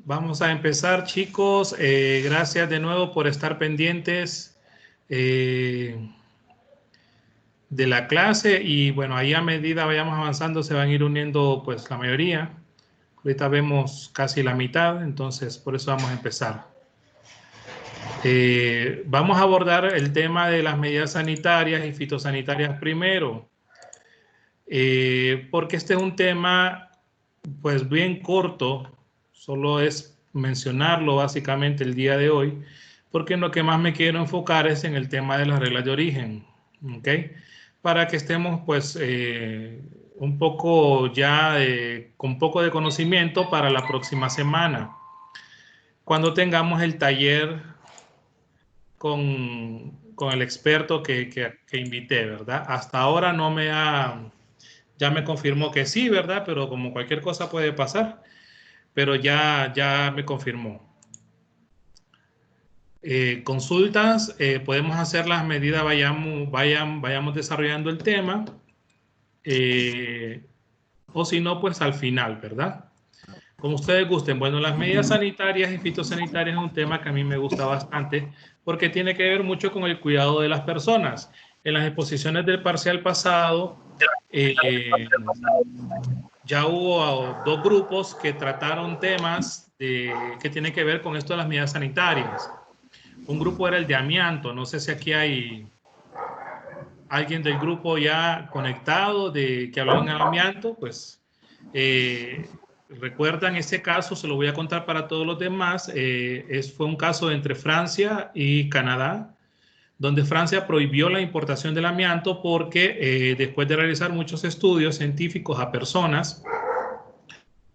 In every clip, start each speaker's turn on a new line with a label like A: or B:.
A: Vamos a empezar, chicos. Gracias de nuevo por estar pendientes de la clase. Y bueno, ahí a medida vayamos avanzando se van a ir uniendo pues la mayoría. Ahorita vemos casi la mitad, entonces por eso vamos a empezar. Vamos a abordar el tema de las medidas sanitarias y fitosanitarias primero. Porque este es un tema pues bien corto, solo es mencionarlo básicamente el día de hoy, porque en lo que más me quiero enfocar es en el tema de las reglas de origen, ¿ok? Para que estemos pues un poco ya con un poco de conocimiento para la próxima semana, cuando tengamos el taller con el experto que invité, ¿verdad? Hasta ahora no me ha, ya me confirmó que sí, ¿verdad? Pero como cualquier cosa puede pasar, pero ya me confirmó. Consultas, podemos hacer las medidas, vayamos desarrollando el tema, o si no, pues al final, ¿verdad? Como ustedes gusten. Bueno, las medidas sanitarias y fitosanitarias es un tema que a mí me gusta bastante porque tiene que ver mucho con el cuidado de las personas. En las exposiciones del parcial pasado, ya hubo dos grupos que trataron temas que tienen que ver con esto de las medidas sanitarias. Un grupo era el de amianto. No sé si aquí hay alguien del grupo ya conectado que habló en el amianto. Pues recuerdan ese caso, se lo voy a contar para todos los demás. Fue un caso entre Francia y Canadá, donde Francia prohibió la importación del amianto porque después de realizar muchos estudios científicos a personas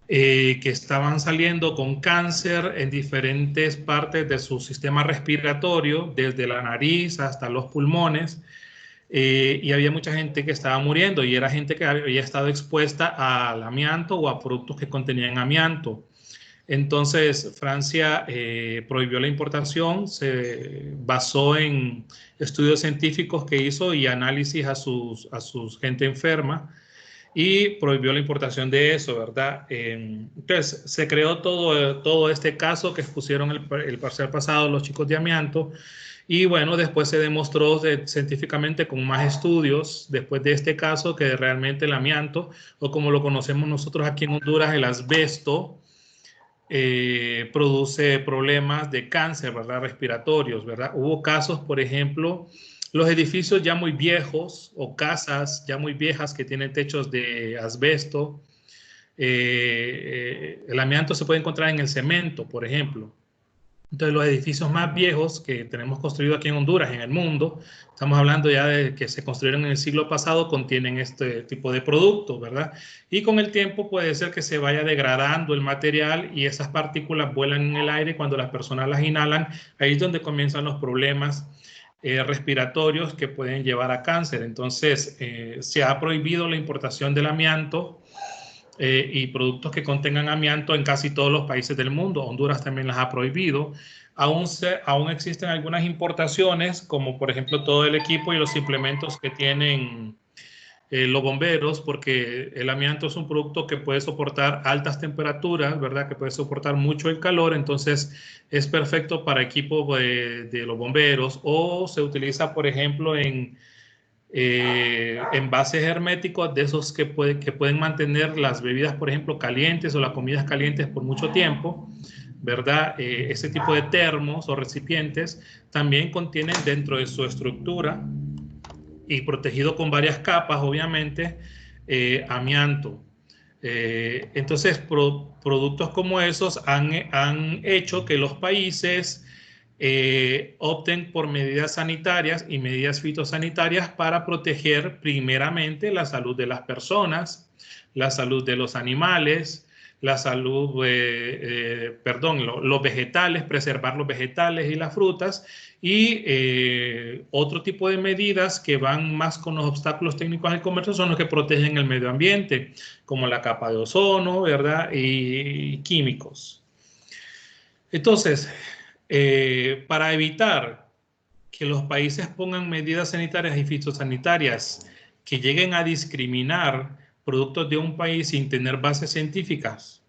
A: que estaban saliendo con cáncer en diferentes partes de su sistema respiratorio, desde la nariz hasta los pulmones, y había mucha gente que estaba muriendo y era gente que había estado expuesta al amianto o a productos que contenían amianto. Entonces, Francia prohibió la importación, se basó en estudios científicos que hizo y análisis a sus gente enferma, y prohibió la importación de eso, ¿verdad? Entonces, se creó todo este caso que expusieron el parcial pasado los chicos de amianto, y bueno, después se demostró científicamente con más estudios, después de este caso, que realmente el amianto, o como lo conocemos nosotros aquí en Honduras, el asbesto, produce problemas de cáncer, ¿verdad? Respiratorios, ¿verdad? Hubo casos, por ejemplo, los edificios ya muy viejos o casas ya muy viejas que tienen techos de asbesto. El amianto se puede encontrar en el cemento, por ejemplo. Entonces, los edificios más viejos que tenemos construidos aquí en Honduras, en el mundo, estamos hablando ya de que se construyeron en el siglo pasado, contienen este tipo de productos, ¿verdad? Y con el tiempo puede ser que se vaya degradando el material y esas partículas vuelan en el aire cuando las personas las inhalan. Ahí es donde comienzan los problemas respiratorios que pueden llevar a cáncer. Entonces, se ha prohibido la importación del amianto y productos que contengan amianto en casi todos los países del mundo. Honduras también las ha prohibido. Aún existen algunas importaciones, como por ejemplo todo el equipo y los implementos que tienen los bomberos, porque el amianto es un producto que puede soportar altas temperaturas, ¿verdad? Que puede soportar mucho el calor, entonces es perfecto para equipos de los bomberos, o se utiliza, por ejemplo, en envases herméticos de esos que pueden mantener las bebidas, por ejemplo, calientes o las comidas calientes por mucho tiempo, ¿verdad? Ese tipo de termos o recipientes también contienen dentro de su estructura, y protegido con varias capas, obviamente, amianto. Entonces, productos como esos han hecho que los países opten por medidas sanitarias y medidas fitosanitarias para proteger primeramente la salud de las personas, la salud de los animales, la salud, los vegetales, preservar los vegetales y las frutas, y otro tipo de medidas que van más con los obstáculos técnicos del comercio son los que protegen el medio ambiente, como la capa de ozono, ¿verdad? Y químicos. Entonces, para evitar que los países pongan medidas sanitarias y fitosanitarias que lleguen a discriminar productos de un país sin tener bases científicas,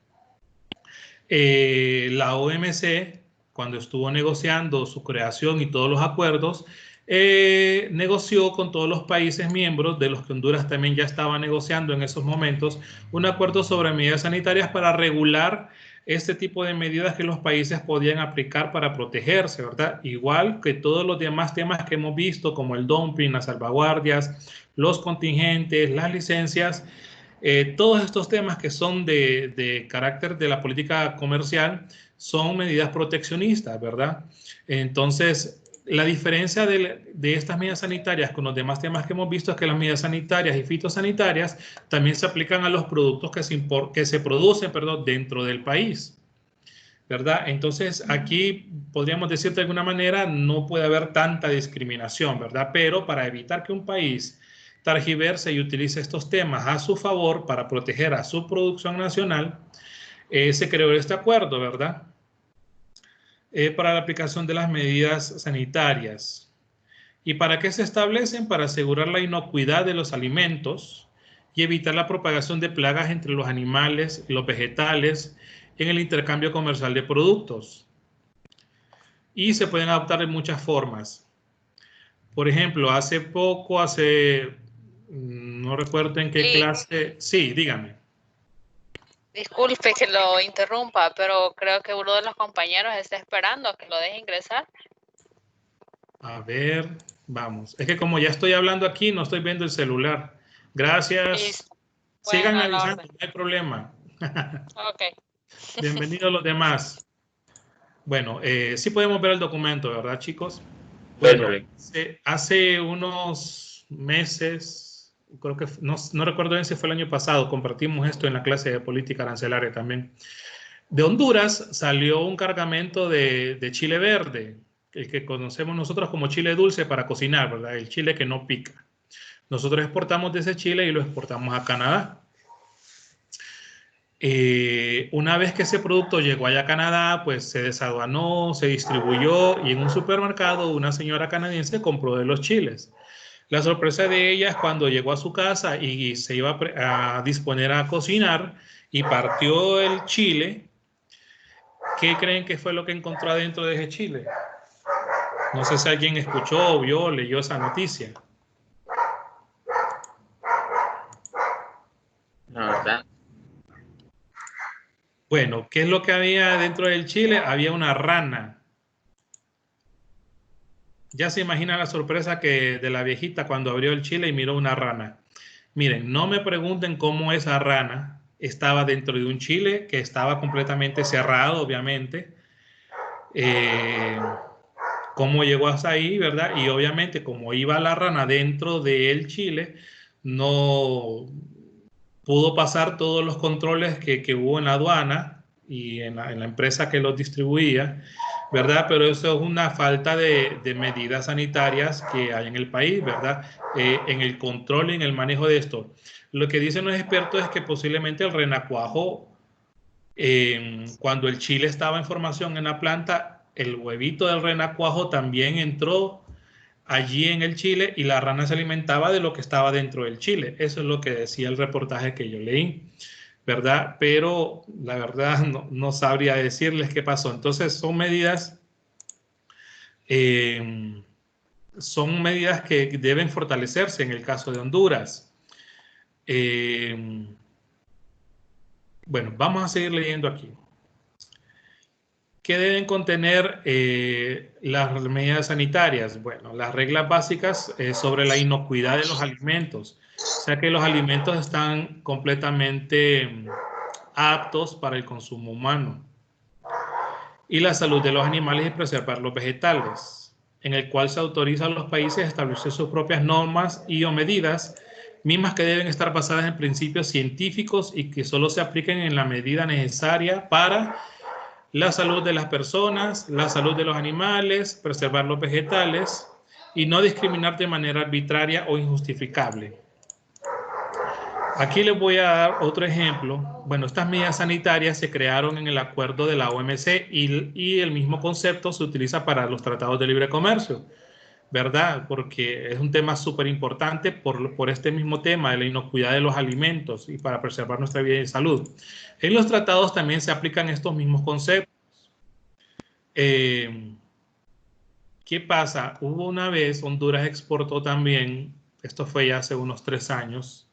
A: La OMC, cuando estuvo negociando su creación y todos los acuerdos, negoció con todos los países miembros, de los que Honduras también ya estaba negociando en esos momentos, un acuerdo sobre medidas sanitarias para regular este tipo de medidas que los países podían aplicar para protegerse, ¿verdad? Igual que todos los demás temas que hemos visto, como el dumping, las salvaguardias, los contingentes, las licencias, todos estos temas que son de carácter de la política comercial son medidas proteccionistas, ¿verdad? Entonces, la diferencia de estas medidas sanitarias con los demás temas que hemos visto es que las medidas sanitarias y fitosanitarias también se aplican a los productos que se producen, perdón, dentro del país, ¿verdad? Entonces, aquí podríamos decir de alguna manera, no puede haber tanta discriminación, ¿verdad? Pero para evitar que un país targiverse y utilice estos temas a su favor para proteger a su producción nacional, se creó este acuerdo, ¿verdad? Para la aplicación de las medidas sanitarias. ¿Y para qué se establecen? Para asegurar la inocuidad de los alimentos y evitar la propagación de plagas entre los animales y los vegetales en el intercambio comercial de productos. Y se pueden adoptar de muchas formas. Por ejemplo, hace poco, no recuerdo en qué clase. Sí, dígame.
B: Disculpe que lo interrumpa, pero creo que uno de los compañeros está esperando a que lo deje ingresar.
A: A ver, vamos. Es que como ya estoy hablando aquí, no estoy viendo el celular. Gracias. Sigan avisando, no hay problema.
B: Ok.
A: Bienvenidos los demás. Bueno, sí podemos ver el documento, ¿verdad, chicos? Bueno, hace unos meses, creo que no recuerdo bien si fue el año pasado, compartimos esto en la clase de política arancelaria también. De Honduras salió un cargamento de chile verde, el que conocemos nosotros como chile dulce para cocinar, ¿verdad? El chile que no pica. Nosotros exportamos de ese chile y lo exportamos a Canadá. Una vez que ese producto llegó allá a Canadá, pues se desaduanó, se distribuyó y en un supermercado una señora canadiense compró de los chiles. La sorpresa de ella es cuando llegó a su casa y se iba a disponer a cocinar y partió el chile. ¿Qué creen que fue lo que encontró adentro de ese chile? No sé si alguien escuchó, vio, leyó esa noticia.
C: No, ¿verdad?
A: Bueno, ¿qué es lo que había dentro del chile? Había una rana. Ya se imagina la sorpresa de la viejita cuando abrió el chile y miró una rana. Miren, no me pregunten cómo esa rana estaba dentro de un chile que estaba completamente cerrado, obviamente. Cómo llegó hasta ahí, ¿verdad? Y obviamente como iba la rana dentro del chile, no pudo pasar todos los controles que hubo en la aduana y en la empresa que los distribuía, ¿verdad? Pero eso es una falta de medidas sanitarias que hay en el país, ¿verdad? En el control y en el manejo de esto. Lo que dicen los expertos es que posiblemente el renacuajo, cuando el chile estaba en formación en la planta, el huevito del renacuajo también entró allí en el chile y la rana se alimentaba de lo que estaba dentro del chile. Eso es lo que decía el reportaje que yo leí, ¿verdad? Pero la verdad no sabría decirles qué pasó. Entonces son medidas que deben fortalecerse en el caso de Honduras. Bueno, vamos a seguir leyendo aquí. ¿Qué deben contener las medidas sanitarias? Bueno, las reglas básicas sobre la inocuidad de los alimentos. O sea que los alimentos están completamente aptos para el consumo humano. Y la salud de los animales y preservar los vegetales, en el cual se autoriza a los países a establecer sus propias normas y o medidas, mismas que deben estar basadas en principios científicos y que solo se apliquen en la medida necesaria para la salud de las personas, la salud de los animales, preservar los vegetales y no discriminar de manera arbitraria o injustificable. Aquí les voy a dar otro ejemplo. Bueno, estas medidas sanitarias se crearon en el acuerdo de la OMC y el mismo concepto se utiliza para los tratados de libre comercio. ¿verdad? Porque es un tema súper importante por este mismo tema de la inocuidad de los alimentos y para preservar nuestra vida y salud. En los tratados también se aplican estos mismos conceptos. ¿Qué pasa? Hubo una vez, Honduras exportó también, esto fue ya hace unos 3 años,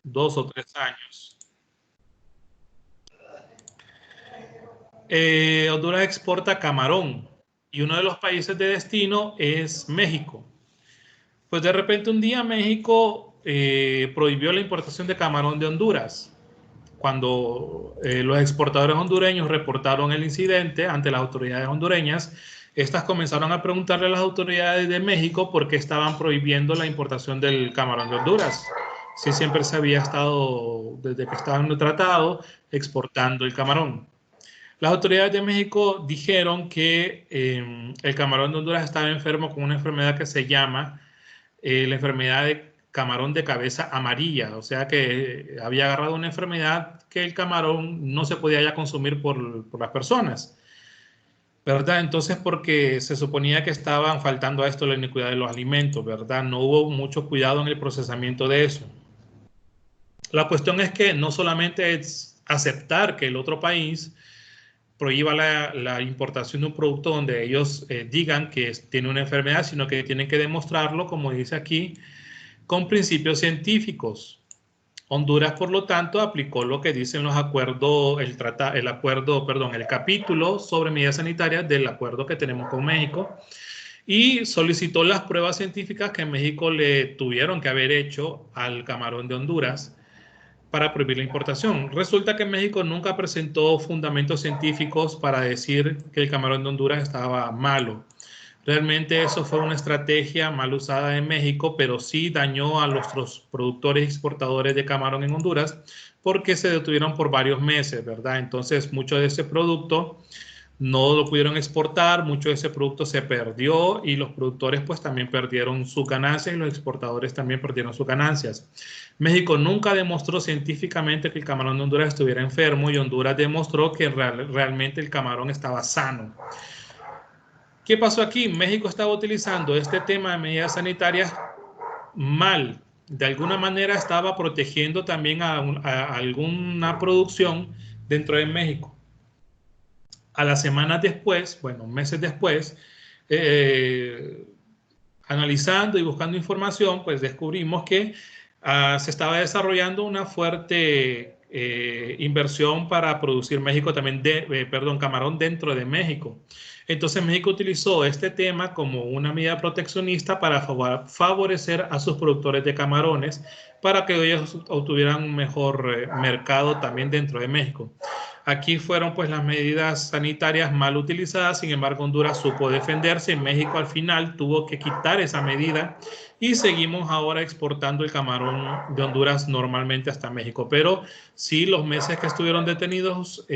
A: 2 o 3 años. Honduras exporta camarón y uno de los países de destino es México. Pues de repente un día México prohibió la importación de camarón de Honduras. Cuando los exportadores hondureños reportaron el incidente ante las autoridades hondureñas, estas comenzaron a preguntarle a las autoridades de México por qué estaban prohibiendo la importación del camarón de Honduras. Si siempre se había estado, desde que estaba en el tratado, exportando el camarón. Las autoridades de México dijeron que el camarón de Honduras estaba enfermo con una enfermedad que se llama la enfermedad de camarón de cabeza amarilla, o sea que había agarrado una enfermedad que el camarón no se podía ya consumir por las personas, ¿verdad? Entonces, porque se suponía que estaban faltando a esto la iniquidad de los alimentos, ¿verdad? No hubo mucho cuidado en el procesamiento de eso. La cuestión es que no solamente es aceptar que el otro país prohíba la importación de un producto donde ellos digan que tiene una enfermedad, sino que tienen que demostrarlo, como dice aquí, con principios científicos. Honduras, por lo tanto, aplicó lo que dicen los acuerdos, el capítulo sobre medidas sanitarias del acuerdo que tenemos con México y solicitó las pruebas científicas que México le tuvieron que haber hecho al camarón de Honduras para prohibir la importación. Resulta que México nunca presentó fundamentos científicos para decir que el camarón de Honduras estaba malo. Realmente eso fue una estrategia mal usada en México, pero sí dañó a nuestros productores y exportadores de camarón en Honduras porque se detuvieron por varios meses, ¿verdad? Entonces, mucho de ese producto no lo pudieron exportar, mucho de ese producto se perdió y los productores pues también perdieron sus ganancias y los exportadores también perdieron sus ganancias. México nunca demostró científicamente que el camarón de Honduras estuviera enfermo y Honduras demostró que realmente el camarón estaba sano. ¿Qué pasó aquí? México estaba utilizando este tema de medidas sanitarias mal. De alguna manera estaba protegiendo también a alguna producción dentro de México. A las semanas después, bueno, meses después, analizando y buscando información, pues descubrimos que se estaba desarrollando una fuerte inversión para producir México también camarón dentro de México. Entonces México utilizó este tema como una medida proteccionista para favorecer a sus productores de camarones para que ellos obtuvieran un mejor mercado también dentro de México. Aquí fueron pues las medidas sanitarias mal utilizadas, sin embargo Honduras supo defenderse y México al final tuvo que quitar esa medida y seguimos ahora exportando el camarón de Honduras normalmente hasta México. Pero sí, los meses que estuvieron detenidos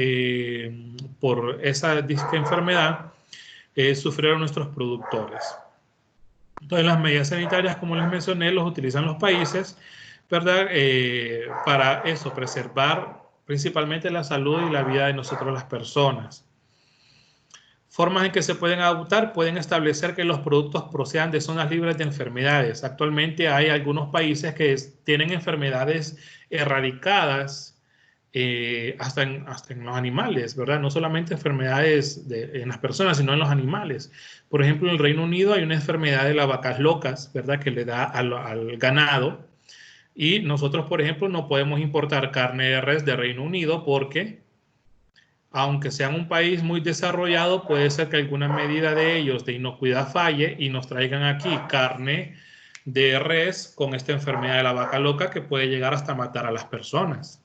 A: por esa enfermedad sufrieron nuestros productores. Entonces las medidas sanitarias, como les mencioné, los utilizan los países, ¿verdad? Para eso, preservar principalmente la salud y la vida de nosotros las personas. Formas en que se pueden adoptar, pueden establecer que los productos procedan de zonas libres de enfermedades. Actualmente hay algunos países que tienen enfermedades erradicadas hasta en los animales, ¿verdad? No solamente enfermedades en las personas, sino en los animales. Por ejemplo, en el Reino Unido hay una enfermedad de las vacas locas, ¿verdad? Que le da al ganado. Y nosotros, por ejemplo, no podemos importar carne de res de Reino Unido porque, aunque sean un país muy desarrollado, puede ser que alguna medida de ellos de inocuidad falle y nos traigan aquí carne de res con esta enfermedad de la vaca loca que puede llegar hasta matar a las personas.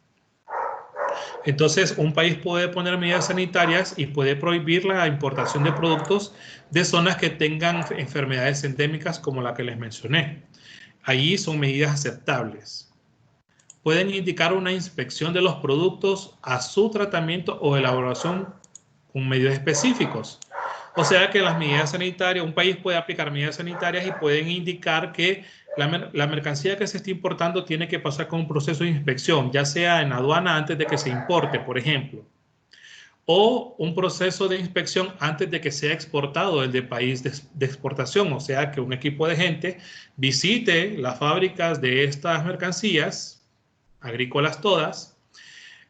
A: Entonces, un país puede poner medidas sanitarias y puede prohibir la importación de productos de zonas que tengan enfermedades endémicas como la que les mencioné. Ahí son medidas aceptables. Pueden indicar una inspección de los productos a su tratamiento o elaboración con medios específicos. O sea que las medidas sanitarias, un país puede aplicar medidas sanitarias y pueden indicar que la mercancía que se está importando tiene que pasar con un proceso de inspección, ya sea en aduana antes de que se importe, por ejemplo. o un proceso de inspección antes de que sea exportado del país de exportación, o sea, que un equipo de gente visite las fábricas de estas mercancías, agrícolas todas,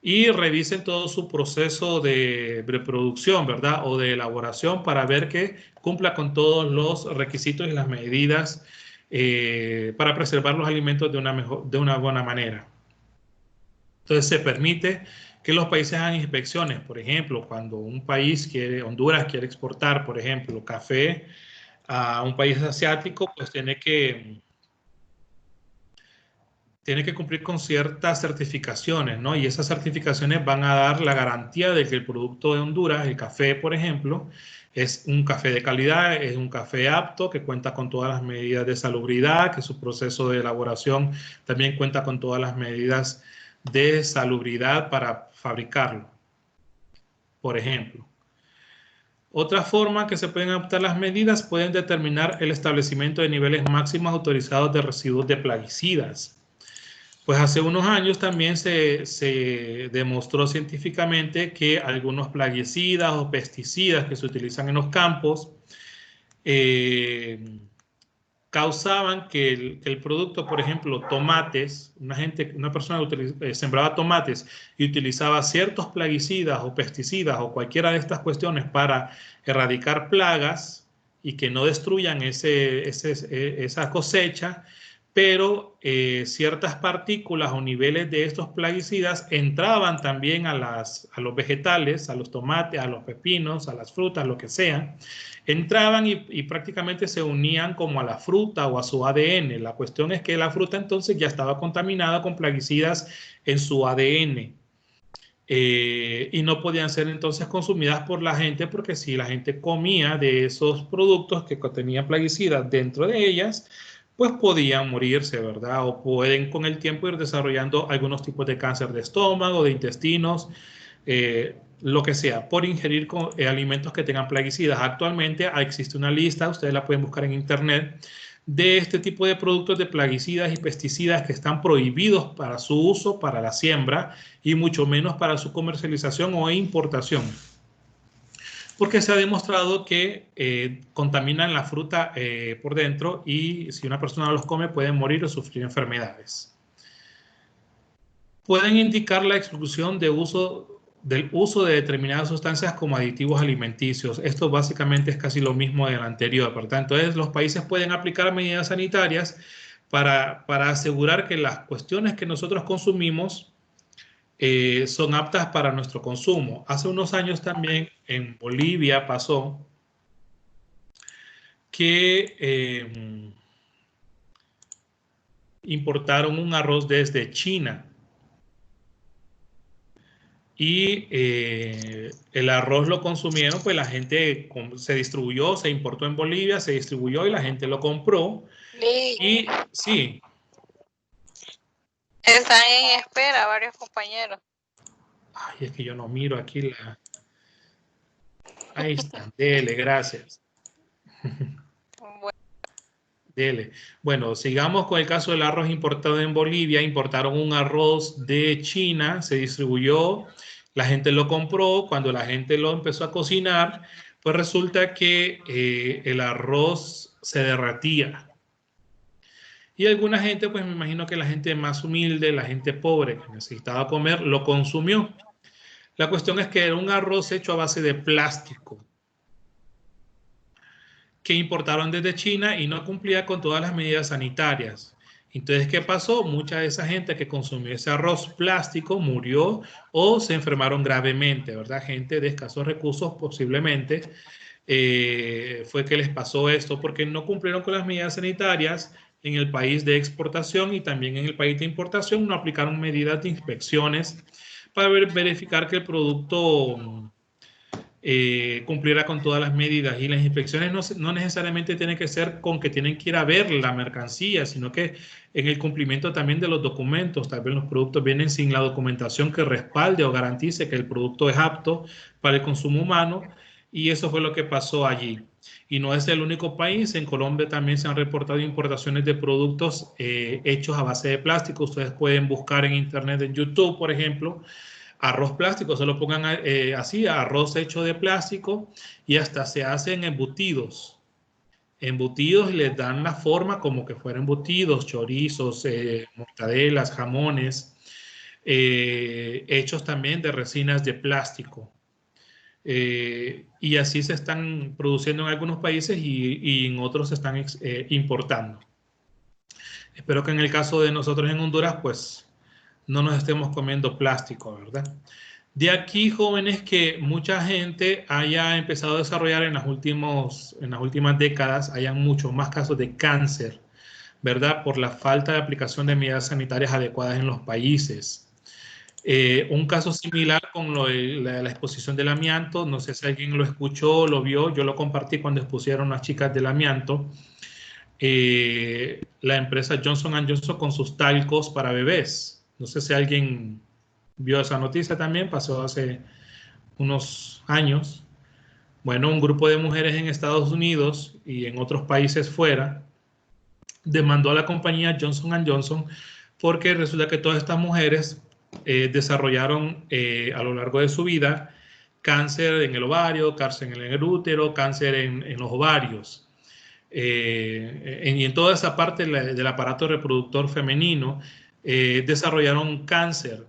A: y revisen todo su proceso de producción, ¿verdad? O de elaboración para ver que cumpla con todos los requisitos y las medidas para preservar los alimentos de una buena manera. Entonces se permite que los países hagan inspecciones. Por ejemplo, cuando un país Honduras quiere exportar, por ejemplo, café a un país asiático, pues tiene que cumplir con ciertas certificaciones, ¿no? Y esas certificaciones van a dar la garantía de que el producto de Honduras, el café, por ejemplo, es un café de calidad, es un café apto, que cuenta con todas las medidas de salubridad, que su proceso de elaboración también cuenta con todas las medidas de salubridad para fabricarlo, por ejemplo. Otra forma que se pueden adoptar las medidas pueden determinar el establecimiento de niveles máximos autorizados de residuos de plaguicidas. Pues hace unos años también se demostró científicamente que algunos plaguicidas o pesticidas que se utilizan en los campos causaban que el producto, por ejemplo, tomates, una persona sembraba tomates y utilizaba ciertos plaguicidas o pesticidas o cualquiera de estas cuestiones para erradicar plagas y que no destruyan esa cosecha, pero ciertas partículas o niveles de estos plaguicidas entraban también a los vegetales, a los tomates, a los pepinos, a las frutas, lo que sea. Entraban y prácticamente se unían como a la fruta o a su ADN. La cuestión es que la fruta entonces ya estaba contaminada con plaguicidas en su ADN. Y no podían ser entonces consumidas por la gente, porque si la gente comía de esos productos que tenían plaguicidas dentro de ellas, pues podían morirse, ¿verdad? O pueden con el tiempo ir desarrollando algunos tipos de cáncer de estómago, de intestinos, lo que sea, por ingerir alimentos que tengan plaguicidas. Actualmente existe una lista, ustedes la pueden buscar en internet, de este tipo de productos de plaguicidas y pesticidas que están prohibidos para su uso, para la siembra y mucho menos para su comercialización o importación. Porque se ha demostrado que contaminan la fruta por dentro y si una persona los come puede morir o sufrir enfermedades. Pueden indicar la exclusión del uso de determinadas sustancias como aditivos alimenticios. Esto básicamente es casi lo mismo del anterior, ¿verdad? Entonces los países pueden aplicar medidas sanitarias para asegurar que las cuestiones que nosotros consumimos son aptas para nuestro consumo. Hace unos años también en Bolivia pasó que importaron un arroz desde China y el arroz lo consumieron, pues la gente se distribuyó, se importó en Bolivia, se distribuyó y la gente lo compró. Y sí.
B: Están en espera varios compañeros.
A: Ay, es que yo no miro aquí la... Ahí está, dele, gracias.
B: Bueno.
A: Dele. Bueno, sigamos con el caso del arroz importado en Bolivia. Importaron un arroz de China, se distribuyó, la gente lo compró. Cuando la gente lo empezó a cocinar, pues resulta que el arroz se derretía. Y alguna gente, pues me imagino que la gente más humilde, la gente pobre que necesitaba comer, lo consumió. La cuestión es que era un arroz hecho a base de plástico que importaron desde China y no cumplía con todas las medidas sanitarias. Entonces, ¿qué pasó? Mucha de esa gente que consumió ese arroz plástico murió o se enfermaron gravemente, ¿verdad? Gente de escasos recursos posiblemente fue que les pasó esto porque no cumplieron con las medidas sanitarias en el país de exportación y también en el país de importación no aplicaron medidas de inspecciones para verificar que el producto cumpliera con todas las medidas. Y las inspecciones no necesariamente tienen que ser con que tienen que ir a ver la mercancía, sino que en el cumplimiento también de los documentos. Tal vez los productos vienen sin la documentación que respalde o garantice que el producto es apto para el consumo humano. Y eso fue lo que pasó allí. Y no es el único país. En Colombia también se han reportado importaciones de productos hechos a base de plástico. Ustedes pueden buscar en internet, en YouTube, por ejemplo, Arroz plástico, se lo pongan así, arroz hecho de plástico, y hasta se hacen embutidos. Embutidos y les dan la forma como que fueran embutidos, chorizos, mortadelas, jamones, hechos también de resinas de plástico. Y así se están produciendo en algunos países y en otros se están importando. Espero que en el caso de nosotros en Honduras, pues no nos estemos comiendo plástico, ¿verdad? De aquí, jóvenes, que mucha gente haya empezado a desarrollar en las últimas décadas, hayan muchos más casos de cáncer, ¿verdad? Por la falta de aplicación de medidas sanitarias adecuadas en los países. Un caso similar con la exposición del amianto, no sé si alguien lo escuchó, lo vio, yo lo compartí cuando expusieron las chicas del amianto. La empresa Johnson & Johnson con sus talcos para bebés. No sé si alguien vio esa noticia también, pasó hace unos años. Bueno, un grupo de mujeres en Estados Unidos y en otros países fuera demandó a la compañía Johnson & Johnson porque resulta que todas estas mujeres desarrollaron a lo largo de su vida cáncer en el ovario, cáncer en el útero, cáncer en los ovarios. Y en toda esa parte del aparato reproductor femenino desarrollaron cáncer,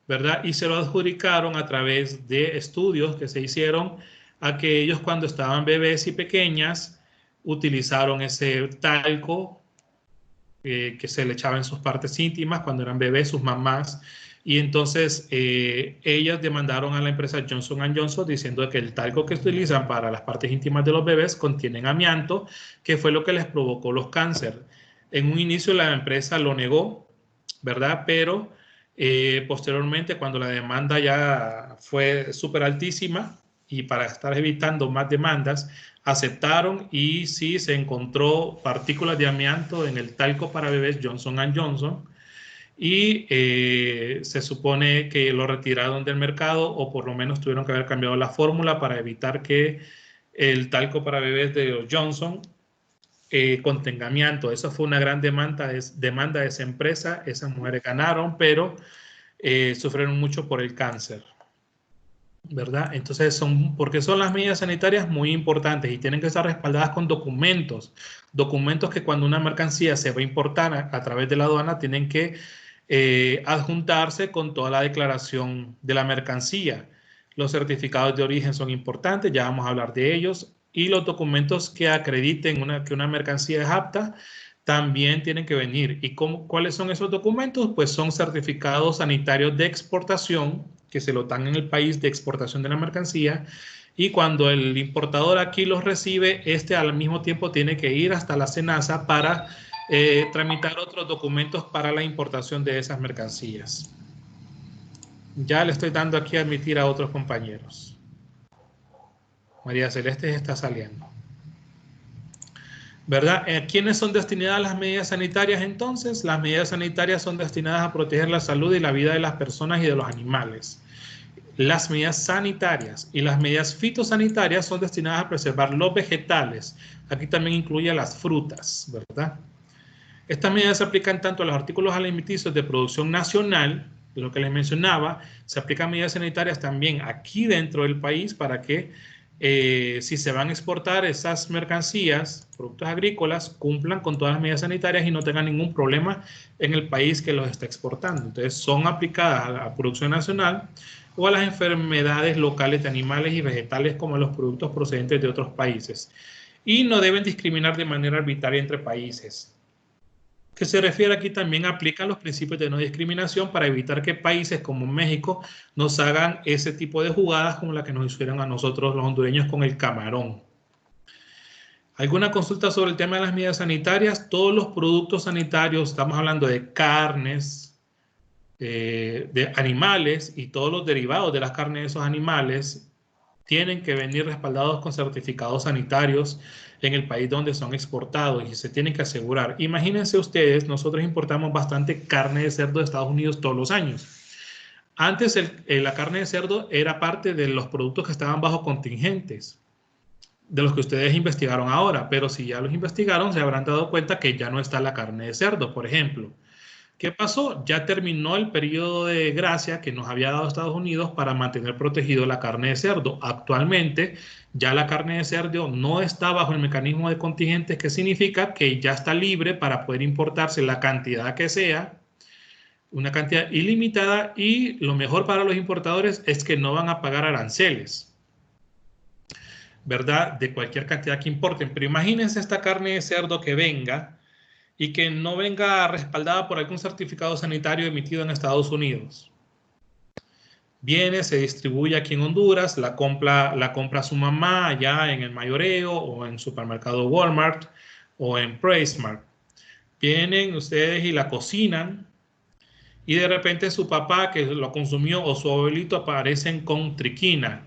A: ¿verdad? Y se lo adjudicaron a través de estudios que se hicieron a que ellos cuando estaban bebés y pequeñas utilizaron ese talco que se le echaba en sus partes íntimas cuando eran bebés, sus mamás. Y entonces ellas demandaron a la empresa Johnson & Johnson diciendo que el talco que utilizan para las partes íntimas de los bebés contienen amianto, que fue lo que les provocó los cánceres. En un inicio la empresa lo negó, ¿verdad? Pero posteriormente, cuando la demanda ya fue súper altísima y para estar evitando más demandas, aceptaron y sí se encontró partículas de amianto en el talco para bebés Johnson & Johnson y se supone que lo retiraron del mercado o por lo menos tuvieron que haber cambiado la fórmula para evitar que el talco para bebés de Johnson contenga amianto. Esa fue una gran demanda de esa empresa. Esas mujeres ganaron, pero sufrieron mucho por el cáncer, ¿verdad? Entonces, porque son las medidas sanitarias muy importantes y tienen que estar respaldadas con documentos que cuando una mercancía se va a importar a través de la aduana tienen que adjuntarse con toda la declaración de la mercancía. Los certificados de origen son importantes, ya vamos a hablar de ellos, y los documentos que acrediten que una mercancía es apta también tienen que venir. ¿Y cuáles son esos documentos? Pues son certificados sanitarios de exportación que se lo dan en el país de exportación de la mercancía, y cuando el importador aquí los recibe, al mismo tiempo tiene que ir hasta la SENASA para tramitar otros documentos para la importación de esas mercancías. Ya le estoy dando aquí a admitir a otros compañeros. María Celeste está saliendo, ¿verdad? ¿A quiénes son destinadas las medidas sanitarias entonces? Las medidas sanitarias son destinadas a proteger la salud y la vida de las personas y de los animales. Las medidas sanitarias y las medidas fitosanitarias son destinadas a preservar los vegetales. Aquí también incluye las frutas, ¿verdad? Estas medidas se aplican tanto a los artículos alimenticios de producción nacional, de lo que les mencionaba, se aplican medidas sanitarias también aquí dentro del país para que si se van a exportar esas mercancías, productos agrícolas, cumplan con todas las medidas sanitarias y no tengan ningún problema en el país que los está exportando. Entonces son aplicadas a la producción nacional o a las enfermedades locales de animales y vegetales como los productos procedentes de otros países. Y no deben discriminar de manera arbitraria entre países. Que se refiere aquí también aplican los principios de no discriminación para evitar que países como México nos hagan ese tipo de jugadas como la que nos hicieron a nosotros los hondureños con el camarón. ¿Alguna consulta sobre el tema de las medidas sanitarias? Todos los productos sanitarios, estamos hablando de carnes, de animales y todos los derivados de las carnes de esos animales tienen que venir respaldados con certificados sanitarios en el país donde son exportados y se tienen que asegurar. Imagínense ustedes, nosotros importamos bastante carne de cerdo de Estados Unidos todos los años. Antes la carne de cerdo era parte de los productos que estaban bajo contingentes, de los que ustedes investigaron ahora, pero si ya los investigaron se habrán dado cuenta que ya no está la carne de cerdo, por ejemplo. ¿Qué pasó? Ya terminó el periodo de gracia que nos había dado Estados Unidos para mantener protegido la carne de cerdo. Actualmente ya la carne de cerdo no está bajo el mecanismo de contingentes, que significa que ya está libre para poder importarse la cantidad que sea, una cantidad ilimitada, y lo mejor para los importadores es que no van a pagar aranceles, ¿verdad? De cualquier cantidad que importen. Pero imagínense esta carne de cerdo que venga y que no venga respaldada por algún certificado sanitario emitido en Estados Unidos. Viene, se distribuye aquí en Honduras, la compra su mamá allá en el mayoreo o en supermercado Walmart o en PriceSmart. Vienen ustedes y la cocinan y de repente su papá que lo consumió o su abuelito aparecen con triquina.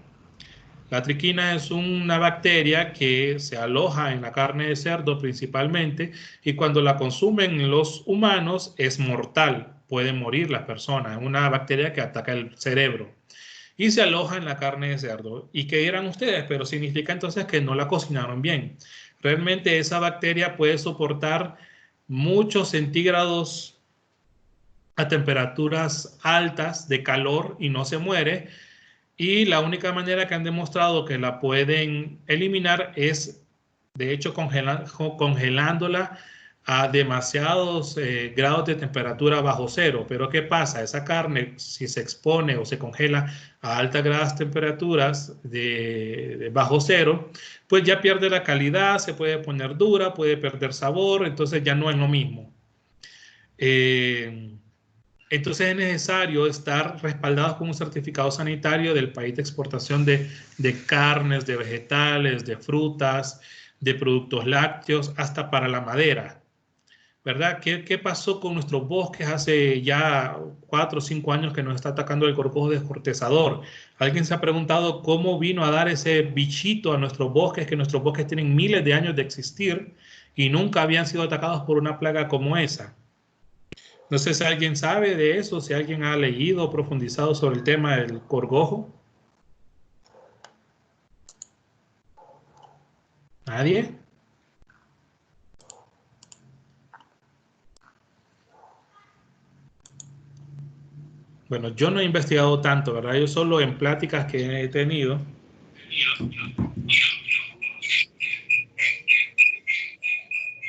A: La triquina es una bacteria que se aloja en la carne de cerdo principalmente, y cuando la consumen los humanos es mortal, pueden morir las personas. Es una bacteria que ataca el cerebro y se aloja en la carne de cerdo. ¿Y qué dirán ustedes? Pero significa entonces que no la cocinaron bien. Realmente esa bacteria puede soportar muchos centígrados a temperaturas altas de calor y no se muere. Y la única manera que han demostrado que la pueden eliminar es, de hecho, congelándola a demasiados grados de temperatura bajo cero. Pero ¿qué pasa? Esa carne, si se expone o se congela a altas grados temperaturas de bajo cero, pues ya pierde la calidad, se puede poner dura, puede perder sabor, entonces ya no es lo mismo. Entonces es necesario estar respaldados con un certificado sanitario del país de exportación de carnes, de vegetales, de frutas, de productos lácteos, hasta para la madera, ¿verdad? ¿Qué pasó con nuestros bosques hace ya 4 o 5 años que nos está atacando el gorgojo descortezador? ¿Alguien se ha preguntado cómo vino a dar ese bichito a nuestros bosques, que nuestros bosques tienen miles de años de existir y nunca habían sido atacados por una plaga como esa? No sé si alguien sabe de eso, si alguien ha leído o profundizado sobre el tema del gorgojo. ¿Nadie? Bueno, yo no he investigado tanto, ¿verdad? Yo solo en pláticas que he tenido.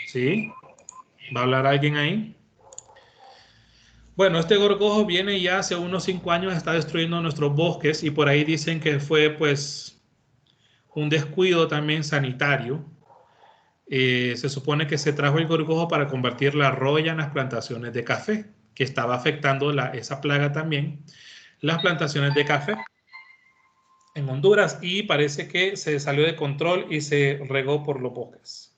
A: ¿Sí? ¿Va a hablar alguien ahí? Bueno, este gorgojo viene ya hace unos 5 años, está destruyendo nuestros bosques, y por ahí dicen que fue pues un descuido también sanitario. Se supone que se trajo el gorgojo para convertir la roya en las plantaciones de café, que estaba afectando esa plaga también, las plantaciones de café en Honduras, y parece que se salió de control y se regó por los bosques.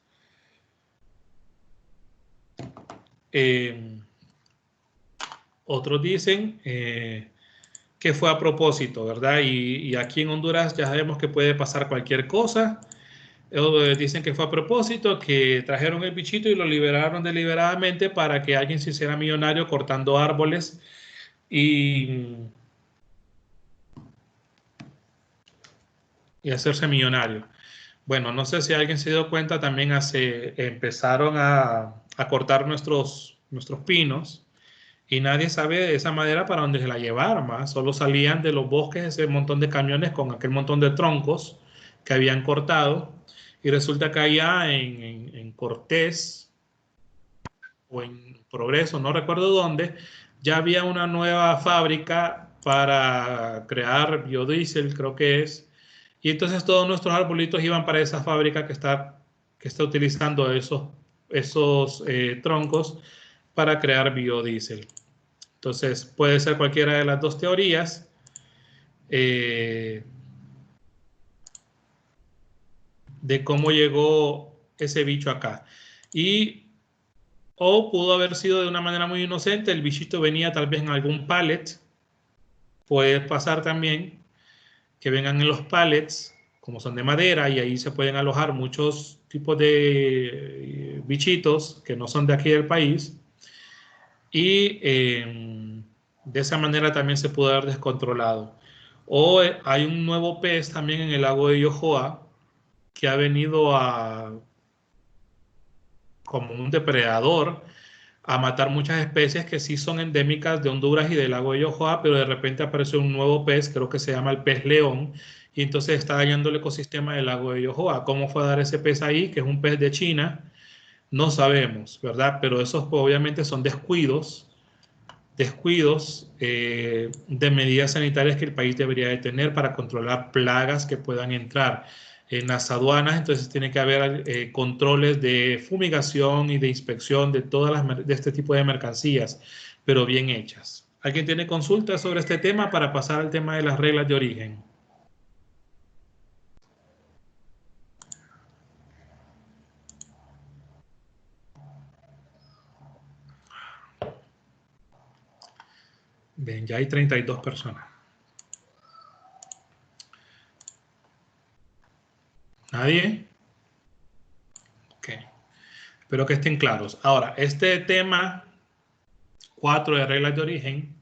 A: Otros dicen que fue a propósito, ¿verdad? Y aquí en Honduras ya sabemos que puede pasar cualquier cosa. Dicen que fue a propósito, que trajeron el bichito y lo liberaron deliberadamente para que alguien se hiciera millonario cortando árboles y hacerse millonario. Bueno, no sé si alguien se dio cuenta, también empezaron a cortar nuestros pinos, y nadie sabe de esa madera para dónde se la llevaron, más. Solo salían de los bosques ese montón de camiones con aquel montón de troncos que habían cortado, y resulta que allá en Cortés o en Progreso, no recuerdo dónde, ya había una nueva fábrica para crear biodiesel, creo que es, y entonces todos nuestros arbolitos iban para esa fábrica que está utilizando esos troncos para crear biodiesel. Entonces puede ser cualquiera de las dos teorías. De cómo llegó ese bicho acá. O pudo haber sido de una manera muy inocente, el bichito venía tal vez en algún pallet. Puede pasar también que vengan en los pallets, como son de madera, y ahí se pueden alojar muchos tipos de bichitos que no son de aquí del país. Y de esa manera también se pudo haber descontrolado. O hay un nuevo pez también en el lago de Yohoa que ha venido como un depredador a matar muchas especies que sí son endémicas de Honduras y del lago de Yohoa, pero de repente apareció un nuevo pez, creo que se llama el pez león, y entonces está dañando el ecosistema del lago de Yohoa. ¿Cómo fue a dar ese pez ahí, que es un pez de China? No sabemos, ¿verdad? Pero esos pues, obviamente son descuidos de medidas sanitarias que el país debería de tener para controlar plagas que puedan entrar en las aduanas. Entonces tiene que haber controles de fumigación y de inspección de de este tipo de mercancías, pero bien hechas. ¿Alguien tiene consultas sobre este tema para pasar al tema de las reglas de origen? Bien, ya hay 32 personas. ¿Nadie? Ok. Espero que estén claros. Ahora, este tema 4 de reglas de origen,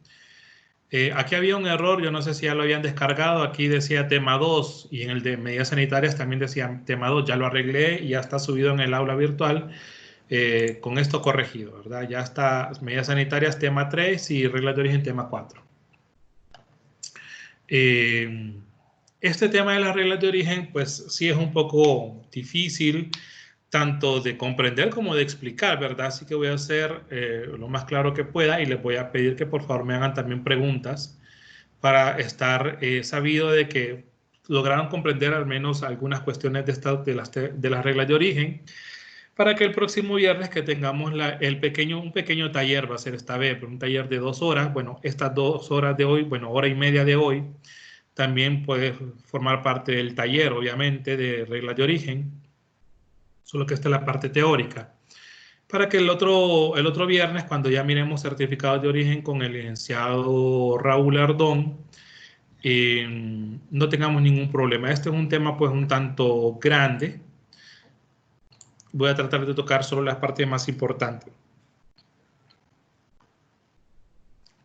A: aquí había un error, yo no sé si ya lo habían descargado, aquí decía tema 2 y en el de medidas sanitarias también decía tema 2, ya lo arreglé y ya está subido en el aula virtual con esto corregido, ¿verdad? Ya está medidas sanitarias tema 3 y reglas de origen tema 4. Este tema de las reglas de origen, pues sí es un poco difícil tanto de comprender como de explicar, ¿verdad? Así que voy a hacer lo más claro que pueda y les voy a pedir que por favor me hagan también preguntas para estar sabido de que lograron comprender al menos algunas cuestiones de las reglas de origen, para que el próximo viernes que tengamos un pequeño taller, va a ser esta vez, un taller de 2 horas, bueno, estas 2 horas de hoy, bueno, hora y media de hoy, también puede formar parte del taller, obviamente, de reglas de origen, solo que esta es la parte teórica. Para que el otro viernes, cuando ya miremos certificados de origen con el licenciado Raúl Ardón, no tengamos ningún problema. Este es un tema pues un tanto grande. Voy a tratar de tocar solo las partes más importantes.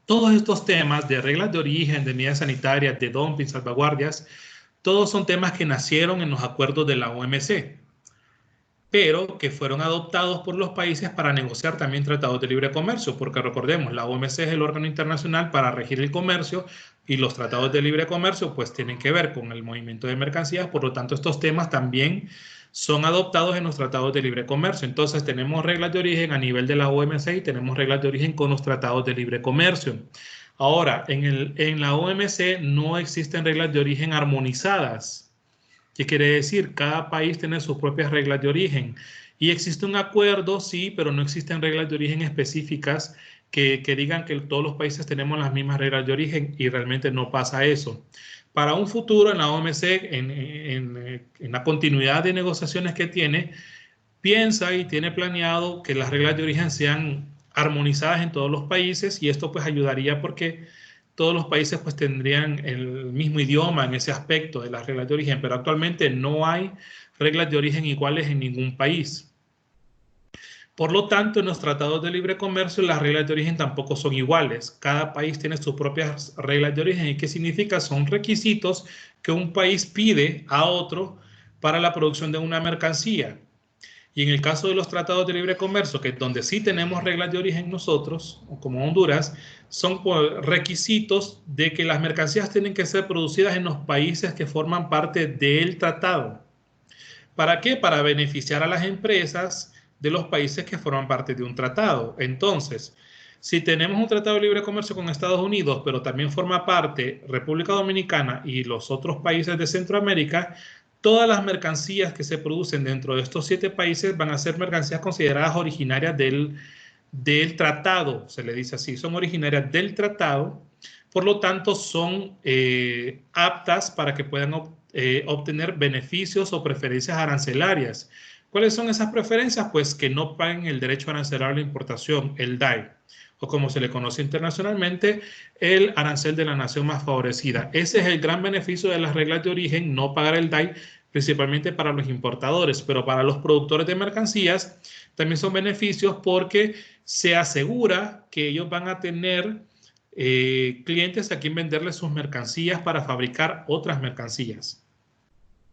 A: Todos estos temas de reglas de origen, de medidas sanitarias, de dumping, salvaguardias, todos son temas que nacieron en los acuerdos de la OMC, pero que fueron adoptados por los países para negociar también tratados de libre comercio, porque recordemos, la OMC es el órgano internacional para regir el comercio y los tratados de libre comercio pues tienen que ver con el movimiento de mercancías, por lo tanto estos temas también son adoptados en los tratados de libre comercio. Entonces tenemos reglas de origen a nivel de la OMC y tenemos reglas de origen con los tratados de libre comercio. Ahora, en la OMC no existen reglas de origen armonizadas. ¿Qué quiere decir? Cada país tiene sus propias reglas de origen. Y existe un acuerdo, sí, pero no existen reglas de origen específicas que digan que todos los países tenemos las mismas reglas de origen y realmente no pasa eso. Para un futuro en la OMC, en la continuidad de negociaciones que tiene, piensa y tiene planeado que las reglas de origen sean armonizadas en todos los países y esto pues ayudaría porque todos los países pues tendrían el mismo idioma en ese aspecto de las reglas de origen, pero actualmente no hay reglas de origen iguales en ningún país. Por lo tanto, en los tratados de libre comercio las reglas de origen tampoco son iguales. Cada país tiene sus propias reglas de origen. ¿Y qué significa? Son requisitos que un país pide a otro para la producción de una mercancía. Y en el caso de los tratados de libre comercio, que es donde sí tenemos reglas de origen nosotros, como Honduras, son requisitos de que las mercancías tienen que ser producidas en los países que forman parte del tratado. ¿Para qué? Para beneficiar a las empresas de los países que forman parte de un tratado. Entonces, si tenemos un tratado de libre comercio con Estados Unidos, pero también forma parte República Dominicana y los otros países de Centroamérica, todas las mercancías que se producen dentro de estos 7 países van a ser mercancías consideradas originarias del tratado, se le dice así, son originarias del tratado, por lo tanto son aptas para que puedan obtener beneficios o preferencias arancelarias. ¿Cuáles son esas preferencias? Pues que no paguen el derecho arancelario a la importación, el DAI, o como se le conoce internacionalmente, el arancel de la nación más favorecida. Ese es el gran beneficio de las reglas de origen, no pagar el DAI, principalmente para los importadores, pero para los productores de mercancías también son beneficios porque se asegura que ellos van a tener clientes a quien venderles sus mercancías para fabricar otras mercancías.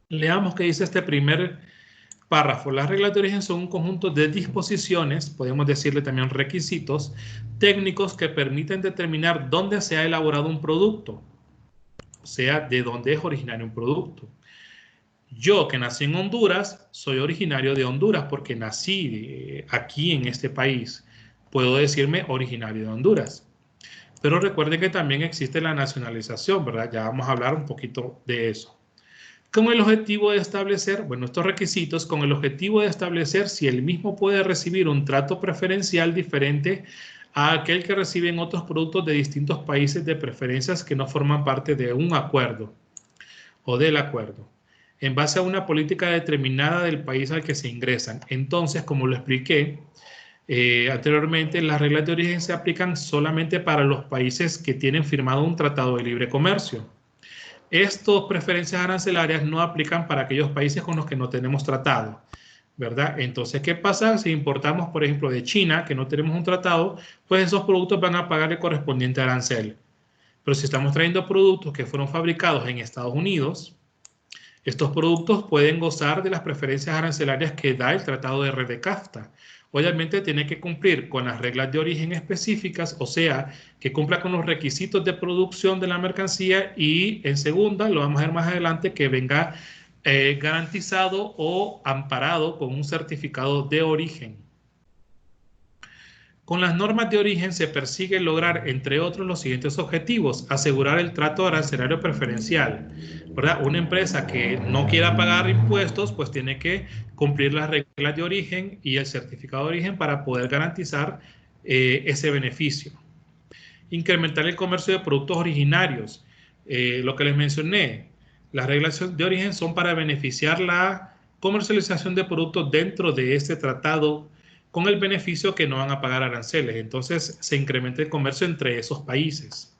A: Leamos qué dice este primer Párrafo. Las reglas de origen son un conjunto de disposiciones, podemos decirle también requisitos, técnicos que permiten determinar dónde se ha elaborado un producto, o sea, de dónde es originario un producto. Yo, que nací en Honduras, soy originario de Honduras porque nací aquí en este país. Puedo decirme originario de Honduras. Pero recuerden que también existe la nacionalización, ¿verdad? Ya vamos a hablar un poquito de eso. Con el objetivo de establecer, bueno, estos requisitos, con el objetivo de establecer si el mismo puede recibir un trato preferencial diferente a aquel que reciben otros productos de distintos países de preferencias que no forman parte de un acuerdo o del acuerdo, en base a una política determinada del país al que se ingresan. Entonces, como lo expliqué anteriormente, las reglas de origen se aplican solamente para los países que tienen firmado un tratado de libre comercio. Estas preferencias arancelarias no aplican para aquellos países con los que no tenemos tratado, ¿verdad? Entonces, ¿qué pasa si importamos, por ejemplo, de China, que no tenemos un tratado? Pues esos productos van a pagar el correspondiente arancel. Pero si estamos trayendo productos que fueron fabricados en Estados Unidos, estos productos pueden gozar de las preferencias arancelarias que da el Tratado de Red de CAFTA. Obviamente tiene que cumplir con las reglas de origen específicas, o sea, que cumpla con los requisitos de producción de la mercancía y en segunda, lo vamos a ver más adelante, que venga garantizado o amparado con un certificado de origen. Con las normas de origen se persigue lograr, entre otros, los siguientes objetivos: asegurar el trato arancelario preferencial, ¿verdad? Una empresa que no quiera pagar impuestos, pues tiene que cumplir las reglas de origen y el certificado de origen para poder garantizar ese beneficio. Incrementar el comercio de productos originarios. Lo que les mencioné, las reglas de origen son para beneficiar la comercialización de productos dentro de este tratado con el beneficio que no van a pagar aranceles. Entonces se incrementa el comercio entre esos países.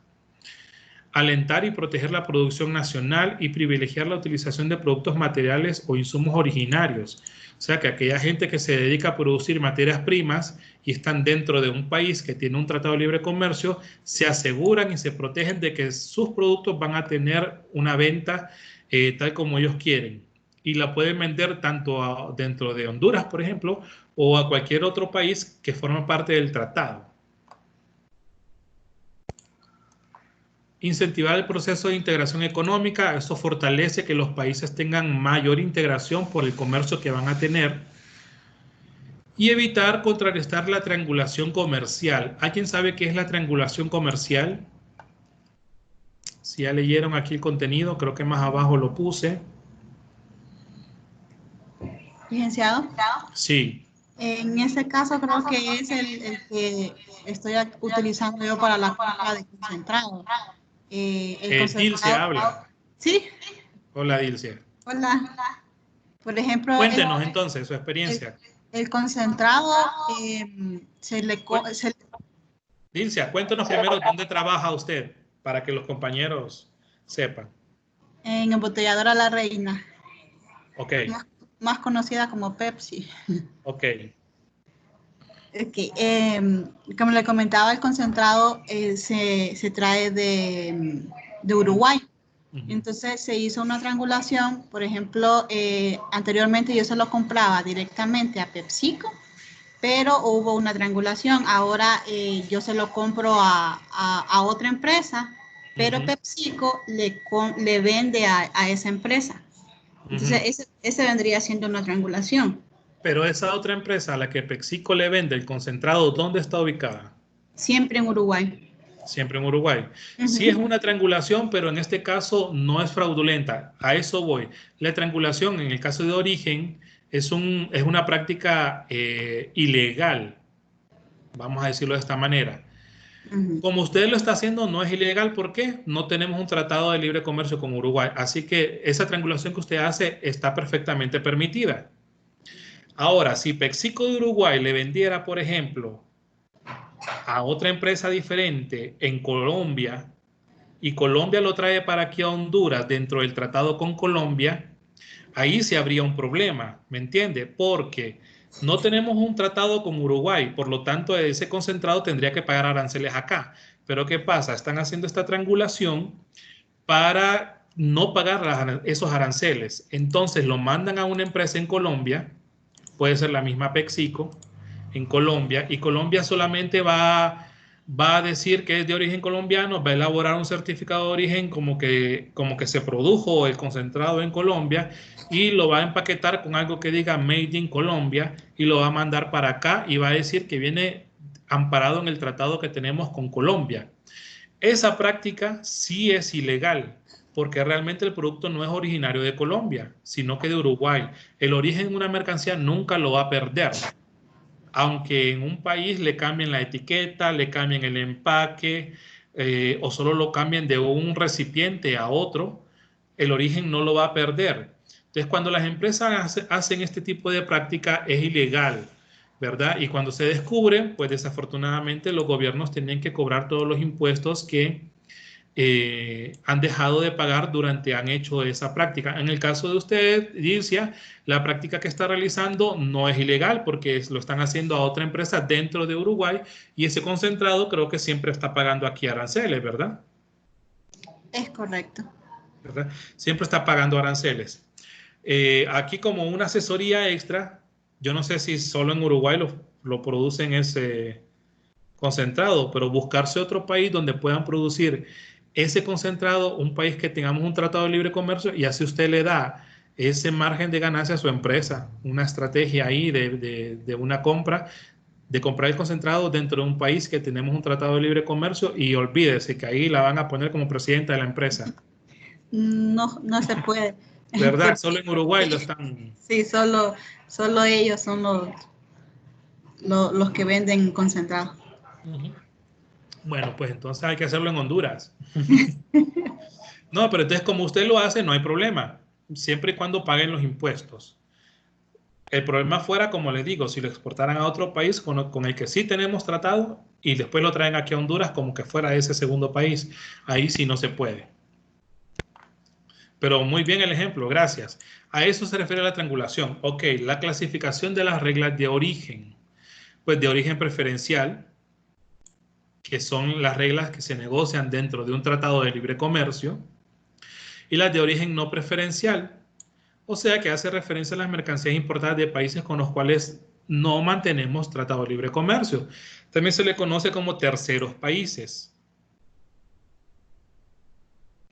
A: Alentar y proteger la producción nacional y privilegiar la utilización de productos materiales o insumos originarios. O sea, que aquella gente que se dedica a producir materias primas y están dentro de un país que tiene un tratado de libre comercio, se aseguran y se protegen de que sus productos van a tener una venta tal como ellos quieren. Y la pueden vender tanto dentro de Honduras, por ejemplo, o a cualquier otro país que forma parte del tratado. Incentivar el proceso de integración económica, eso fortalece que los países tengan mayor integración por el comercio que van a tener. Y evitar contrarrestar la triangulación comercial. ¿Alguien sabe qué es la triangulación comercial? Si ya leyeron aquí el contenido, creo que más abajo lo puse.
C: Licenciado.
A: Sí.
C: En este caso creo que es el que estoy utilizando yo para la compra de concentrado.
A: Dilce habla.
C: ¿Sí?
A: Hola, Dilce.
C: Hola. Por ejemplo,
A: cuéntenos entonces su experiencia.
C: El concentrado
A: Dilce, cuéntenos primero dónde trabaja usted para que los compañeros sepan.
C: En Embotelladora La Reina.
A: Ok.
C: Más conocida como Pepsi.
A: Ok.
C: Okay. Como le comentaba, el concentrado se trae de Uruguay. Entonces se hizo una triangulación. Por ejemplo, anteriormente yo se lo compraba directamente a PepsiCo, pero hubo una triangulación. Ahora yo se lo compro a otra empresa, pero PepsiCo le vende a esa empresa. Entonces ese vendría siendo una triangulación.
A: Pero esa otra empresa a la que PepsiCo le vende el concentrado, ¿dónde está ubicada?
C: Siempre en Uruguay.
A: Siempre en Uruguay. Sí es una triangulación, pero en este caso no es fraudulenta. A eso voy. La triangulación, en el caso de origen, es una práctica ilegal. Vamos a decirlo de esta manera. Como usted lo está haciendo, no es ilegal. ¿Por qué? No tenemos un tratado de libre comercio con Uruguay. Así que esa triangulación que usted hace está perfectamente permitida. Ahora, si PepsiCo de Uruguay le vendiera, por ejemplo, a otra empresa diferente en Colombia y Colombia lo trae para aquí a Honduras dentro del tratado con Colombia, ahí sí habría un problema, ¿me entiende? Porque no tenemos un tratado con Uruguay, por lo tanto ese concentrado tendría que pagar aranceles acá. Pero ¿qué pasa? Están haciendo esta triangulación para no pagar esos aranceles. Entonces lo mandan a una empresa en Colombia puede ser la misma PepsiCo en Colombia, y Colombia solamente va a decir que es de origen colombiano, va a elaborar un certificado de origen como que se produjo el concentrado en Colombia, y lo va a empaquetar con algo que diga Made in Colombia, y lo va a mandar para acá, y va a decir que viene amparado en el tratado que tenemos con Colombia. Esa práctica sí es ilegal, porque realmente el producto no es originario de Colombia, sino que de Uruguay. El origen de una mercancía nunca lo va a perder. Aunque en un país le cambien la etiqueta, le cambien el empaque, o solo lo cambien de un recipiente a otro, el origen no lo va a perder. Entonces, cuando las empresas hacen este tipo de práctica, es ilegal, ¿verdad? Y cuando se descubre, pues desafortunadamente los gobiernos tienen que cobrar todos los impuestos que han dejado de pagar han hecho esa práctica. En el caso de usted, Dircia, la práctica que está realizando no es ilegal porque lo están haciendo a otra empresa dentro de Uruguay, y ese concentrado creo que siempre está pagando aquí aranceles, ¿verdad?
C: Es correcto.
A: ¿Verdad? Siempre está pagando aranceles. Aquí, como una asesoría extra, yo no sé si solo en Uruguay lo producen ese concentrado, pero buscarse otro país donde puedan producir ese concentrado, un país que tengamos un tratado de libre comercio, y así usted le da ese margen de ganancia a su empresa, una estrategia ahí de una compra, de comprar el concentrado dentro de un país que tenemos un tratado de libre comercio, y olvídese que ahí la van a poner como presidenta de la empresa.
C: No, no se puede.
A: ¿Verdad?
C: Porque,
A: Solo en Uruguay lo están...
C: Sí, solo ellos son los que venden concentrado.
A: Bueno, pues entonces hay que hacerlo en Honduras. No, pero entonces como usted lo hace, no hay problema, siempre y cuando paguen los impuestos. El problema fuera, como les digo, si lo exportaran a otro país con el que sí tenemos tratado y después lo traen aquí a Honduras como que fuera ese segundo país, ahí sí no se puede. Pero muy bien el ejemplo, gracias. A eso se refiere la triangulación. Ok, la clasificación de las reglas de origen. Pues de origen preferencial, que son las reglas que se negocian dentro de un tratado de libre comercio, y las de origen no preferencial, o sea que hace referencia a las mercancías importadas de países con los cuales no mantenemos tratado de libre comercio. También se le conoce como terceros países.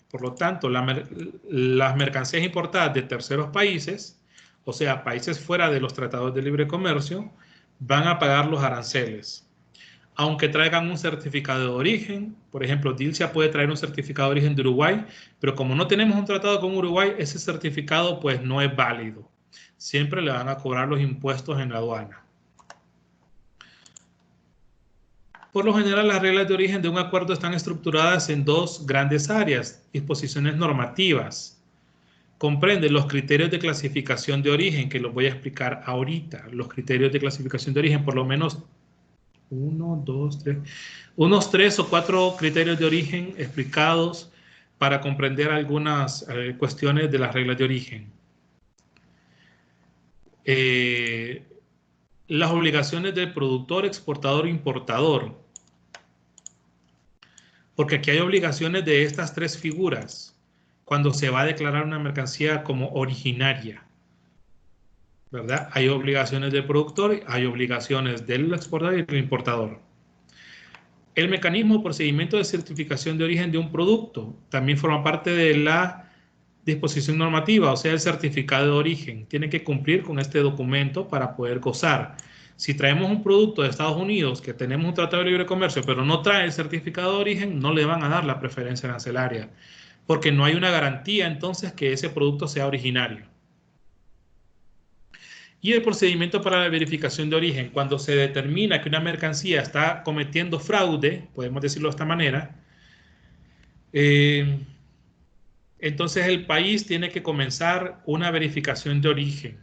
A: Por lo tanto, las mercancías importadas de terceros países, o sea, países fuera de los tratados de libre comercio, van a pagar los aranceles. Aunque traigan un certificado de origen, por ejemplo, Dilcia puede traer un certificado de origen de Uruguay, pero como no tenemos un tratado con Uruguay, ese certificado pues no es válido. Siempre le van a cobrar los impuestos en la aduana. Por lo general, las reglas de origen de un acuerdo están estructuradas en dos grandes áreas: disposiciones normativas. Comprenden los criterios de clasificación de origen, que los voy a explicar ahorita. Los criterios de clasificación de origen, por lo menos unos 3 o 4 criterios de origen explicados para comprender algunas cuestiones de las reglas de origen. Las obligaciones del productor, exportador e importador. Porque aquí hay obligaciones de estas tres figuras cuando se va a declarar una mercancía como originaria, ¿verdad? Hay obligaciones del productor, hay obligaciones del exportador y del importador. El mecanismo o procedimiento de certificación de origen de un producto también forma parte de la disposición normativa, o sea, el certificado de origen. Tiene que cumplir con este documento para poder gozar. Si traemos un producto de Estados Unidos que tenemos un tratado de libre comercio, pero no trae el certificado de origen, no le van a dar la preferencia arancelaria, porque no hay una garantía entonces que ese producto sea originario. Y el procedimiento para la verificación de origen, cuando se determina que una mercancía está cometiendo fraude, podemos decirlo de esta manera, entonces el país tiene que comenzar una verificación de origen.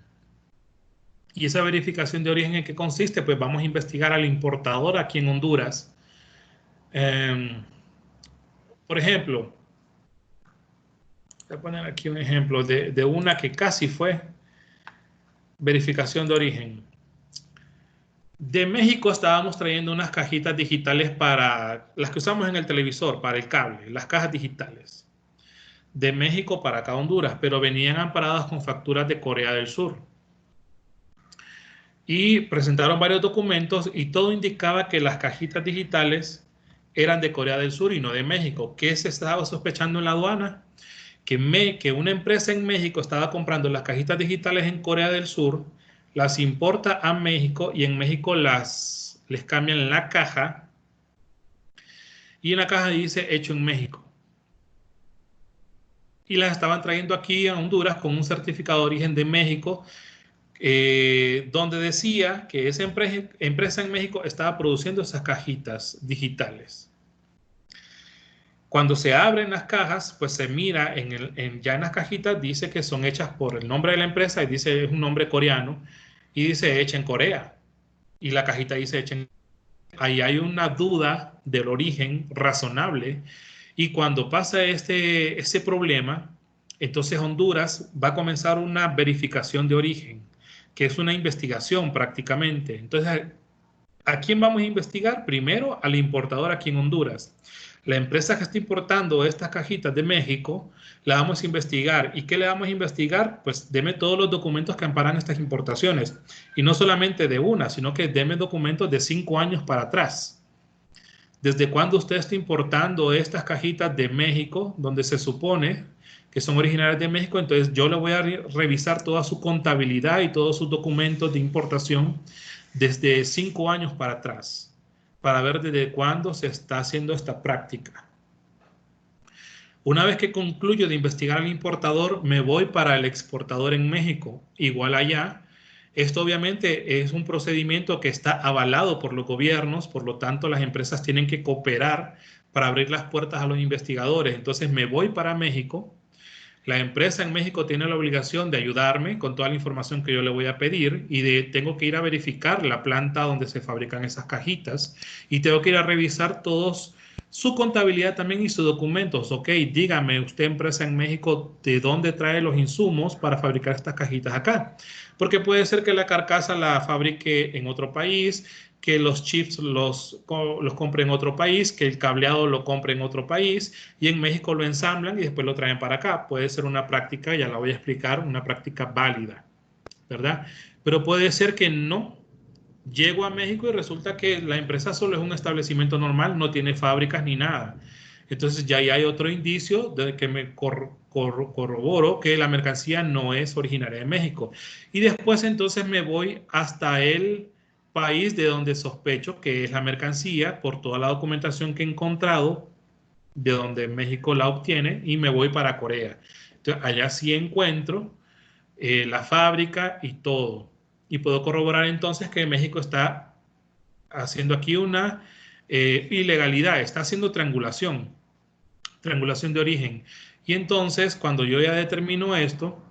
A: ¿Y esa verificación de origen en qué consiste? Pues vamos a investigar al importador aquí en Honduras. Por ejemplo, voy a poner aquí un ejemplo de una que casi fue verificación de origen. De México estábamos trayendo unas cajitas digitales para las que usamos en el televisor, para el cable, las cajas digitales. De México para acá a Honduras, pero venían amparadas con facturas de Corea del Sur. y presentaron varios documentos y todo indicaba que las cajitas digitales eran de Corea del Sur y no de México. ¿Qué se estaba sospechando en la aduana? Que una empresa en México estaba comprando las cajitas digitales en Corea del Sur, las importa a México y en México les cambian la caja y en la caja dice hecho en México. Y las estaban trayendo aquí a Honduras con un certificado de origen de México, donde decía que esa empresa en México estaba produciendo esas cajitas digitales. Cuando se abren las cajas, pues se mira ya en las cajitas, dice que son hechas por el nombre de la empresa y dice es un nombre coreano y dice hecha en Corea. Y la cajita dice hecha en Corea. Ahí hay una duda del origen razonable y cuando pasa ese problema, entonces Honduras va a comenzar una verificación de origen, que es una investigación prácticamente. Entonces, ¿a quién vamos a investigar? Primero, al importador aquí en Honduras. La empresa que está importando estas cajitas de México, la vamos a investigar. ¿Y qué le vamos a investigar? Pues deme todos los documentos que amparan estas importaciones. Y no solamente de una, sino que deme documentos de 5 años para atrás. ¿Desde cuándo usted está importando estas cajitas de México, donde se supone que son originarias de México? Entonces yo le voy a revisar toda su contabilidad y todos sus documentos de importación desde 5 años para atrás, para ver desde cuándo se está haciendo esta práctica. Una vez que concluyo de investigar al importador, me voy para el exportador en México. Igual allá, esto obviamente es un procedimiento que está avalado por los gobiernos, por lo tanto las empresas tienen que cooperar para abrir las puertas a los investigadores. Entonces me voy para México. La empresa en México tiene la obligación de ayudarme con toda la información que yo le voy a pedir y tengo que ir a verificar la planta donde se fabrican esas cajitas y tengo que ir a revisar todos su contabilidad también y sus documentos. Ok, dígame usted, empresa en México, ¿de dónde trae los insumos para fabricar estas cajitas acá? Porque puede ser que la carcasa la fabrique en otro país, que los chips los compre en otro país, que el cableado lo compre en otro país y en México lo ensamblan y después lo traen para acá. Puede ser una práctica, ya la voy a explicar, una práctica válida, ¿verdad? Pero puede ser que no. Llego a México y resulta que la empresa solo es un establecimiento normal, no tiene fábricas ni nada. Entonces ya hay otro indicio de que me corroboro que la mercancía no es originaria de México. Y después entonces me voy hasta el país de donde sospecho que es la mercancía por toda la documentación que he encontrado de donde México la obtiene y me voy para Corea. Entonces, allá sí encuentro la fábrica y todo. Y puedo corroborar entonces que México está haciendo aquí una ilegalidad, está haciendo triangulación de origen. Y entonces cuando yo ya determino esto,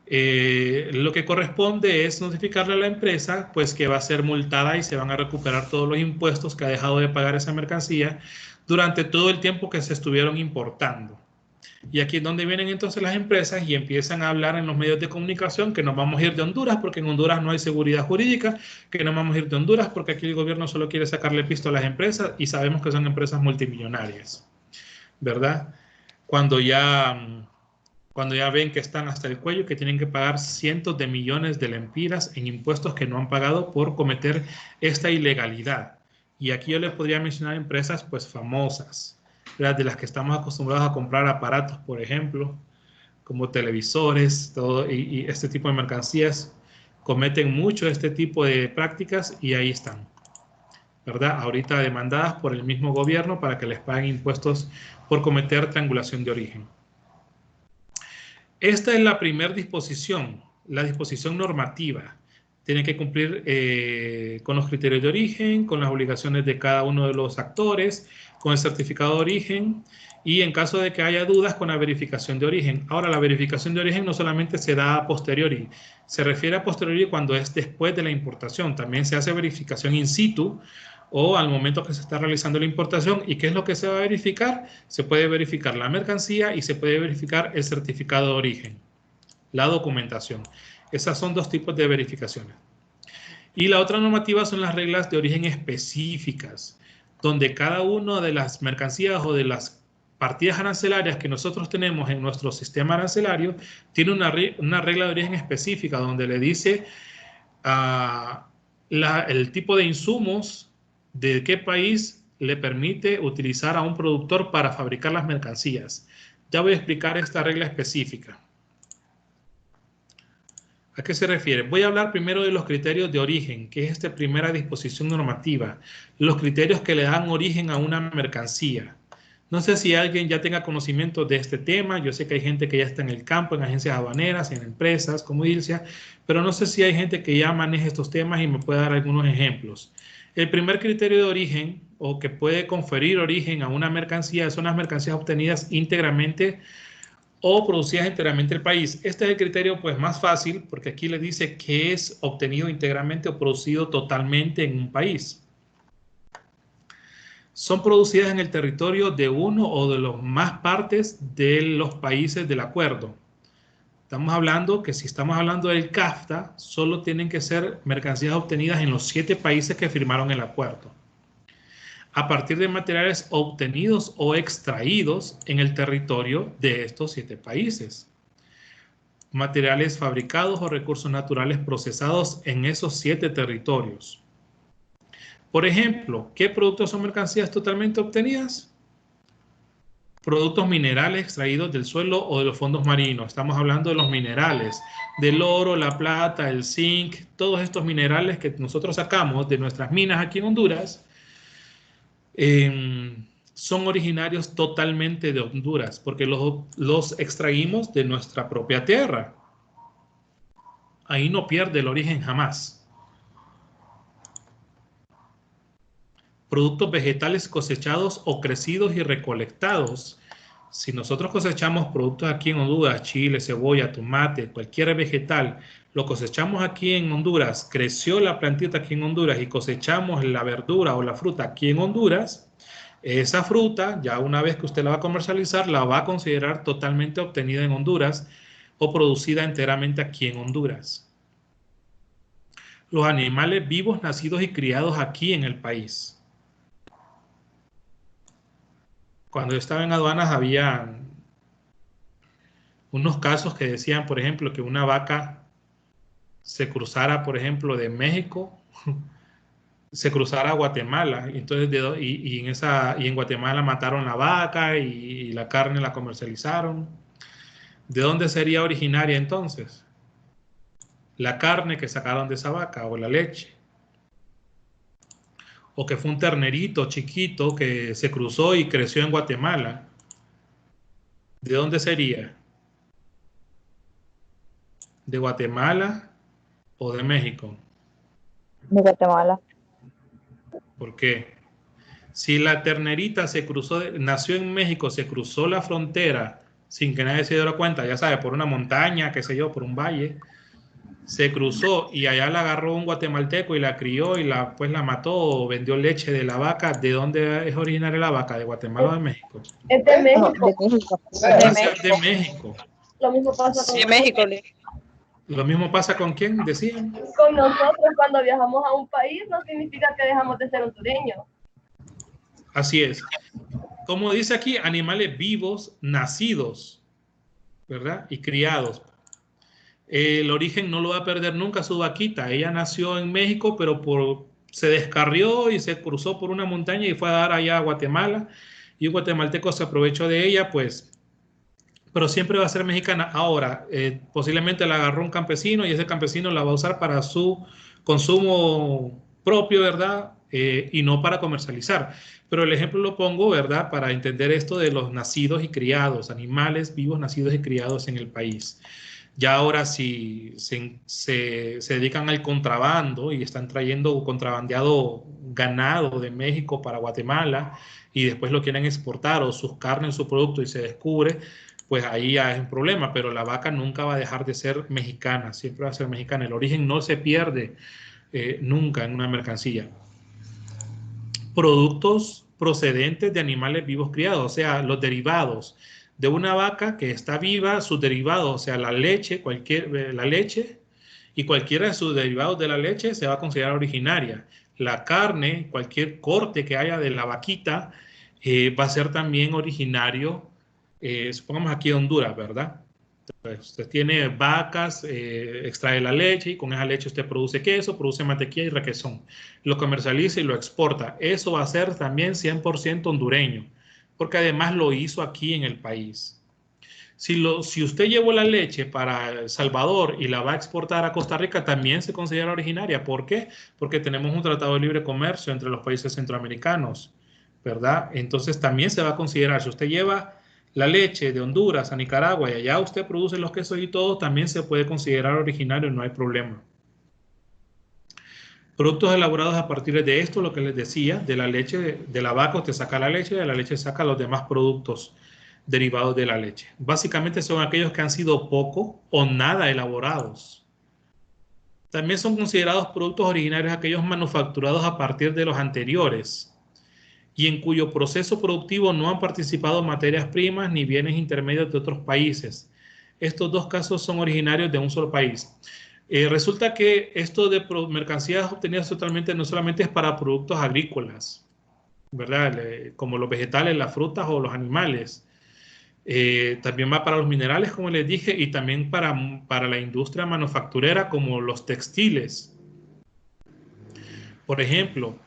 A: lo que corresponde es notificarle a la empresa pues que va a ser multada y se van a recuperar todos los impuestos que ha dejado de pagar esa mercancía durante todo el tiempo que se estuvieron importando. Y aquí es donde vienen entonces las empresas y empiezan a hablar en los medios de comunicación que nos vamos a ir de Honduras porque en Honduras no hay seguridad jurídica, que nos vamos a ir de Honduras porque aquí el gobierno solo quiere sacarle pisto a las empresas y sabemos que son empresas multimillonarias, ¿verdad? Cuando ya ven que están hasta el cuello, que tienen que pagar cientos de millones de lempiras en impuestos que no han pagado por cometer esta ilegalidad. Y aquí yo les podría mencionar empresas pues famosas, ¿verdad? De las que estamos acostumbrados a comprar aparatos, por ejemplo, como televisores, todo, y este tipo de mercancías cometen mucho este tipo de prácticas y ahí están, ¿verdad? Ahorita demandadas por el mismo gobierno para que les paguen impuestos por cometer triangulación de origen. Esta es la primera disposición, la disposición normativa. Tiene que cumplir con los criterios de origen, con las obligaciones de cada uno de los actores, con el certificado de origen y en caso de que haya dudas con la verificación de origen. Ahora, la verificación de origen no solamente se da a posteriori, se refiere a posteriori cuando es después de la importación. También se hace verificación in situ o al momento que se está realizando la importación. ¿Y qué es lo que se va a verificar? Se puede verificar la mercancía y se puede verificar el certificado de origen, la documentación. Esas son dos tipos de verificaciones. Y la otra normativa son las reglas de origen específicas, donde cada una de las mercancías o de las partidas arancelarias que nosotros tenemos en nuestro sistema arancelario tiene una regla de origen específica donde le dice el tipo de insumos de qué país le permite utilizar a un productor para fabricar las mercancías. Ya voy a explicar esta regla específica. ¿A qué se refiere? Voy a hablar primero de los criterios de origen, que es esta primera disposición normativa, los criterios que le dan origen a una mercancía. No sé si alguien ya tenga conocimiento de este tema. Yo sé que hay gente que ya está en el campo, en agencias aduaneras, en empresas como Ilcia, pero no sé si hay gente que ya maneja estos temas y me puede dar algunos ejemplos. El primer criterio de origen, o que puede conferir origen a una mercancía, son las mercancías obtenidas íntegramente o producidas íntegramente en el país. Este es el criterio pues más fácil, porque aquí le dice que es obtenido íntegramente o producido totalmente en un país. Son producidas en el territorio de uno o de las más partes de los países del acuerdo. Estamos hablando que si estamos hablando del CAFTA, solo tienen que ser mercancías obtenidas en los 7 países que firmaron el acuerdo, a partir de materiales obtenidos o extraídos en el territorio de estos 7 países. Materiales fabricados o recursos naturales procesados en esos 7 territorios. Por ejemplo, ¿qué productos son mercancías totalmente obtenidas? Productos minerales extraídos del suelo o de los fondos marinos. Estamos hablando de los minerales, del oro, la plata, el zinc, todos estos minerales que nosotros sacamos de nuestras minas aquí en Honduras, son originarios totalmente de Honduras, porque los extraímos de nuestra propia tierra. Ahí no pierde el origen jamás. Productos vegetales cosechados o crecidos y recolectados. Si nosotros cosechamos productos aquí en Honduras, chile, cebolla, tomate, cualquier vegetal, lo cosechamos aquí en Honduras, creció la plantita aquí en Honduras y cosechamos la verdura o la fruta aquí en Honduras, esa fruta, ya una vez que usted la va a comercializar, la va a considerar totalmente obtenida en Honduras o producida enteramente aquí en Honduras. Los animales vivos nacidos y criados aquí en el país. Cuando yo estaba en aduanas había unos casos que decían, por ejemplo, que una vaca se cruzara, por ejemplo, de México, se cruzara a Guatemala, y entonces en Guatemala mataron la vaca y la carne la comercializaron. ¿De dónde sería originaria entonces? La carne que sacaron de esa vaca o la leche. O que fue un ternerito chiquito que se cruzó y creció en Guatemala. ¿De dónde sería? ¿De Guatemala o de México?
D: De Guatemala.
A: ¿Por qué? Si la ternerita nació en México, se cruzó la frontera sin que nadie se diera cuenta, ya sabe, por una montaña, qué sé yo, por un valle, se cruzó y allá la agarró un guatemalteco y la crió y pues la mató o vendió leche de la vaca. ¿De dónde es originaria la vaca? ¿De Guatemala o de México?
D: Es de México.
A: De México.
D: Lo mismo pasa con México.
A: Lo mismo pasa con quién, decían.
D: Con nosotros cuando viajamos a un país no significa que dejamos de ser hondureños.
A: Así es. Como dice aquí, animales vivos, nacidos, ¿verdad? Y criados. El origen no lo va a perder nunca su vaquita. Ella nació en México, pero se descarrió y se cruzó por una montaña y fue a dar allá a Guatemala. Y un guatemalteco se aprovechó de ella, pues, pero siempre va a ser mexicana. Ahora, posiblemente la agarró un campesino y ese campesino la va a usar para su consumo propio, ¿verdad? Y no para comercializar. Pero el ejemplo lo pongo, ¿verdad? Para entender esto de los nacidos y criados, animales vivos nacidos y criados en el país. Ya ahora si se dedican al contrabando y están trayendo contrabandeado ganado de México para Guatemala y después lo quieren exportar o sus carnes, su producto y se descubre, pues ahí ya es un problema, pero la vaca nunca va a dejar de ser mexicana, siempre va a ser mexicana. El origen no se pierde nunca en una mercancía. Productos procedentes de animales vivos criados, o sea, los derivados de una vaca que está viva, sus derivados, o sea, la leche y cualquiera de sus derivados de la leche se va a considerar originaria. La carne, cualquier corte que haya de la vaquita, va a ser también originario, supongamos aquí Honduras, ¿verdad? Entonces, usted tiene vacas, extrae la leche y con esa leche usted produce queso, produce mantequilla y requesón. Lo comercializa y lo exporta. Eso va a ser también 100% hondureño, porque además lo hizo aquí en el país. Si usted llevó la leche para El Salvador y la va a exportar a Costa Rica, también se considera originaria. ¿Por qué? Porque tenemos un tratado de libre comercio entre los países centroamericanos, ¿verdad? Entonces también se va a considerar, si usted lleva la leche de Honduras a Nicaragua y allá usted produce los quesos y todo, también se puede considerar originario, no hay problema. Productos elaborados a partir de esto, lo que les decía, de la leche de la vaca usted saca la leche, de la leche saca los demás productos derivados de la leche. Básicamente son aquellos que han sido poco o nada elaborados. También son considerados productos originarios aquellos manufacturados a partir de los anteriores y en cuyo proceso productivo no han participado materias primas ni bienes intermedios de otros países. Estos dos casos son originarios de un solo país. Resulta que esto de mercancías obtenidas totalmente no solamente es para productos agrícolas, ¿verdad? Como los vegetales, las frutas o los animales. También va para los minerales, como les dije, y también para la industria manufacturera, como los textiles. Por ejemplo,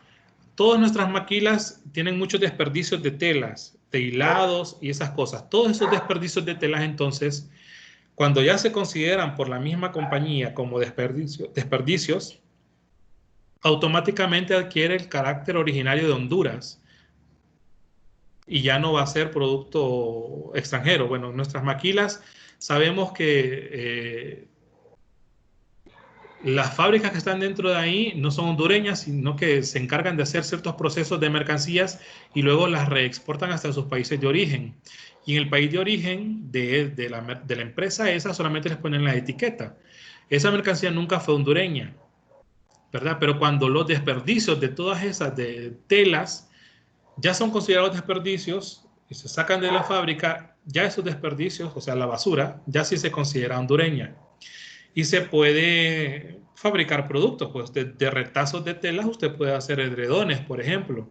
A: todas nuestras maquilas tienen muchos desperdicios de telas, de hilados y esas cosas. Todos esos desperdicios de telas, entonces, cuando ya se consideran por la misma compañía como desperdicios, automáticamente adquiere el carácter originario de Honduras y ya no va a ser producto extranjero. Bueno, nuestras maquilas sabemos que las fábricas que están dentro de ahí no son hondureñas, sino que se encargan de hacer ciertos procesos de mercancías y luego las reexportan hasta sus países de origen. Y en el país de origen de la empresa esa solamente les ponen la etiqueta. Esa mercancía nunca fue hondureña, ¿verdad? Pero cuando los desperdicios de todas esas de telas ya son considerados desperdicios y se sacan de la fábrica, ya esos desperdicios, o sea, la basura, ya sí se considera hondureña. Y se puede fabricar productos, pues de retazos de telas usted puede hacer edredones, por ejemplo.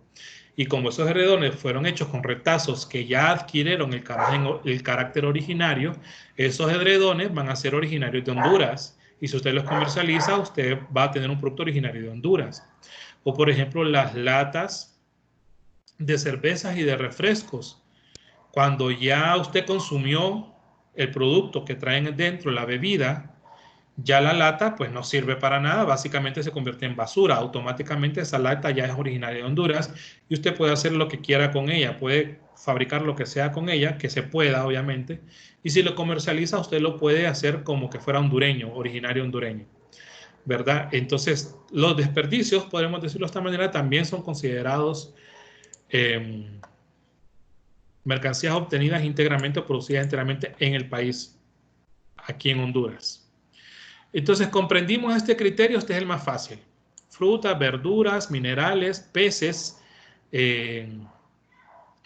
A: Y como esos edredones fueron hechos con retazos que ya adquirieron el carácter originario, esos edredones van a ser originarios de Honduras. Y si usted los comercializa, usted va a tener un producto originario de Honduras. O por ejemplo, las latas de cervezas y de refrescos. Cuando ya usted consumió el producto que traen dentro, la bebida, ya la lata pues no sirve para nada, básicamente se convierte en basura. Automáticamente esa lata ya es originaria de Honduras y usted puede hacer lo que quiera con ella, puede fabricar lo que sea con ella, que se pueda obviamente, y si lo comercializa usted lo puede hacer como que fuera hondureño, originario hondureño, ¿verdad? Entonces los desperdicios, podemos decirlo de esta manera, también son considerados mercancías obtenidas íntegramente o producidas íntegramente en el país, aquí en Honduras. Entonces comprendimos este criterio, este es el más fácil. Frutas, verduras, minerales, peces que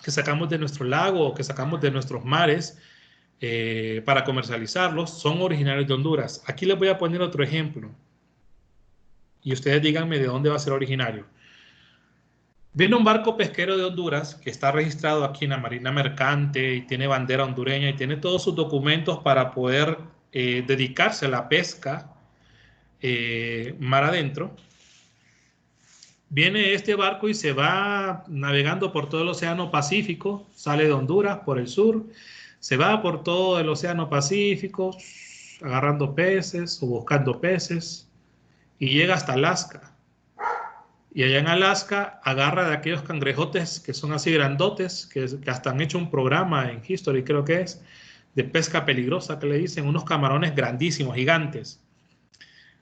A: sacamos de nuestro lago o que sacamos de nuestros mares para comercializarlos son originarios de Honduras. Aquí les voy a poner otro ejemplo y ustedes díganme de dónde va a ser originario. Viene un barco pesquero de Honduras que está registrado aquí en la Marina Mercante y tiene bandera hondureña y tiene todos sus documentos para poder dedicarse a la pesca mar adentro. Viene este barco y se va navegando por todo el Océano Pacífico, sale de Honduras por el sur, se va por todo el Océano Pacífico agarrando peces o buscando peces y llega hasta Alaska. Y allá en Alaska agarra de aquellos cangrejotes que son así grandotes, que hasta han hecho un programa en History, creo que es, de pesca peligrosa, que le dicen, unos camarones grandísimos, gigantes.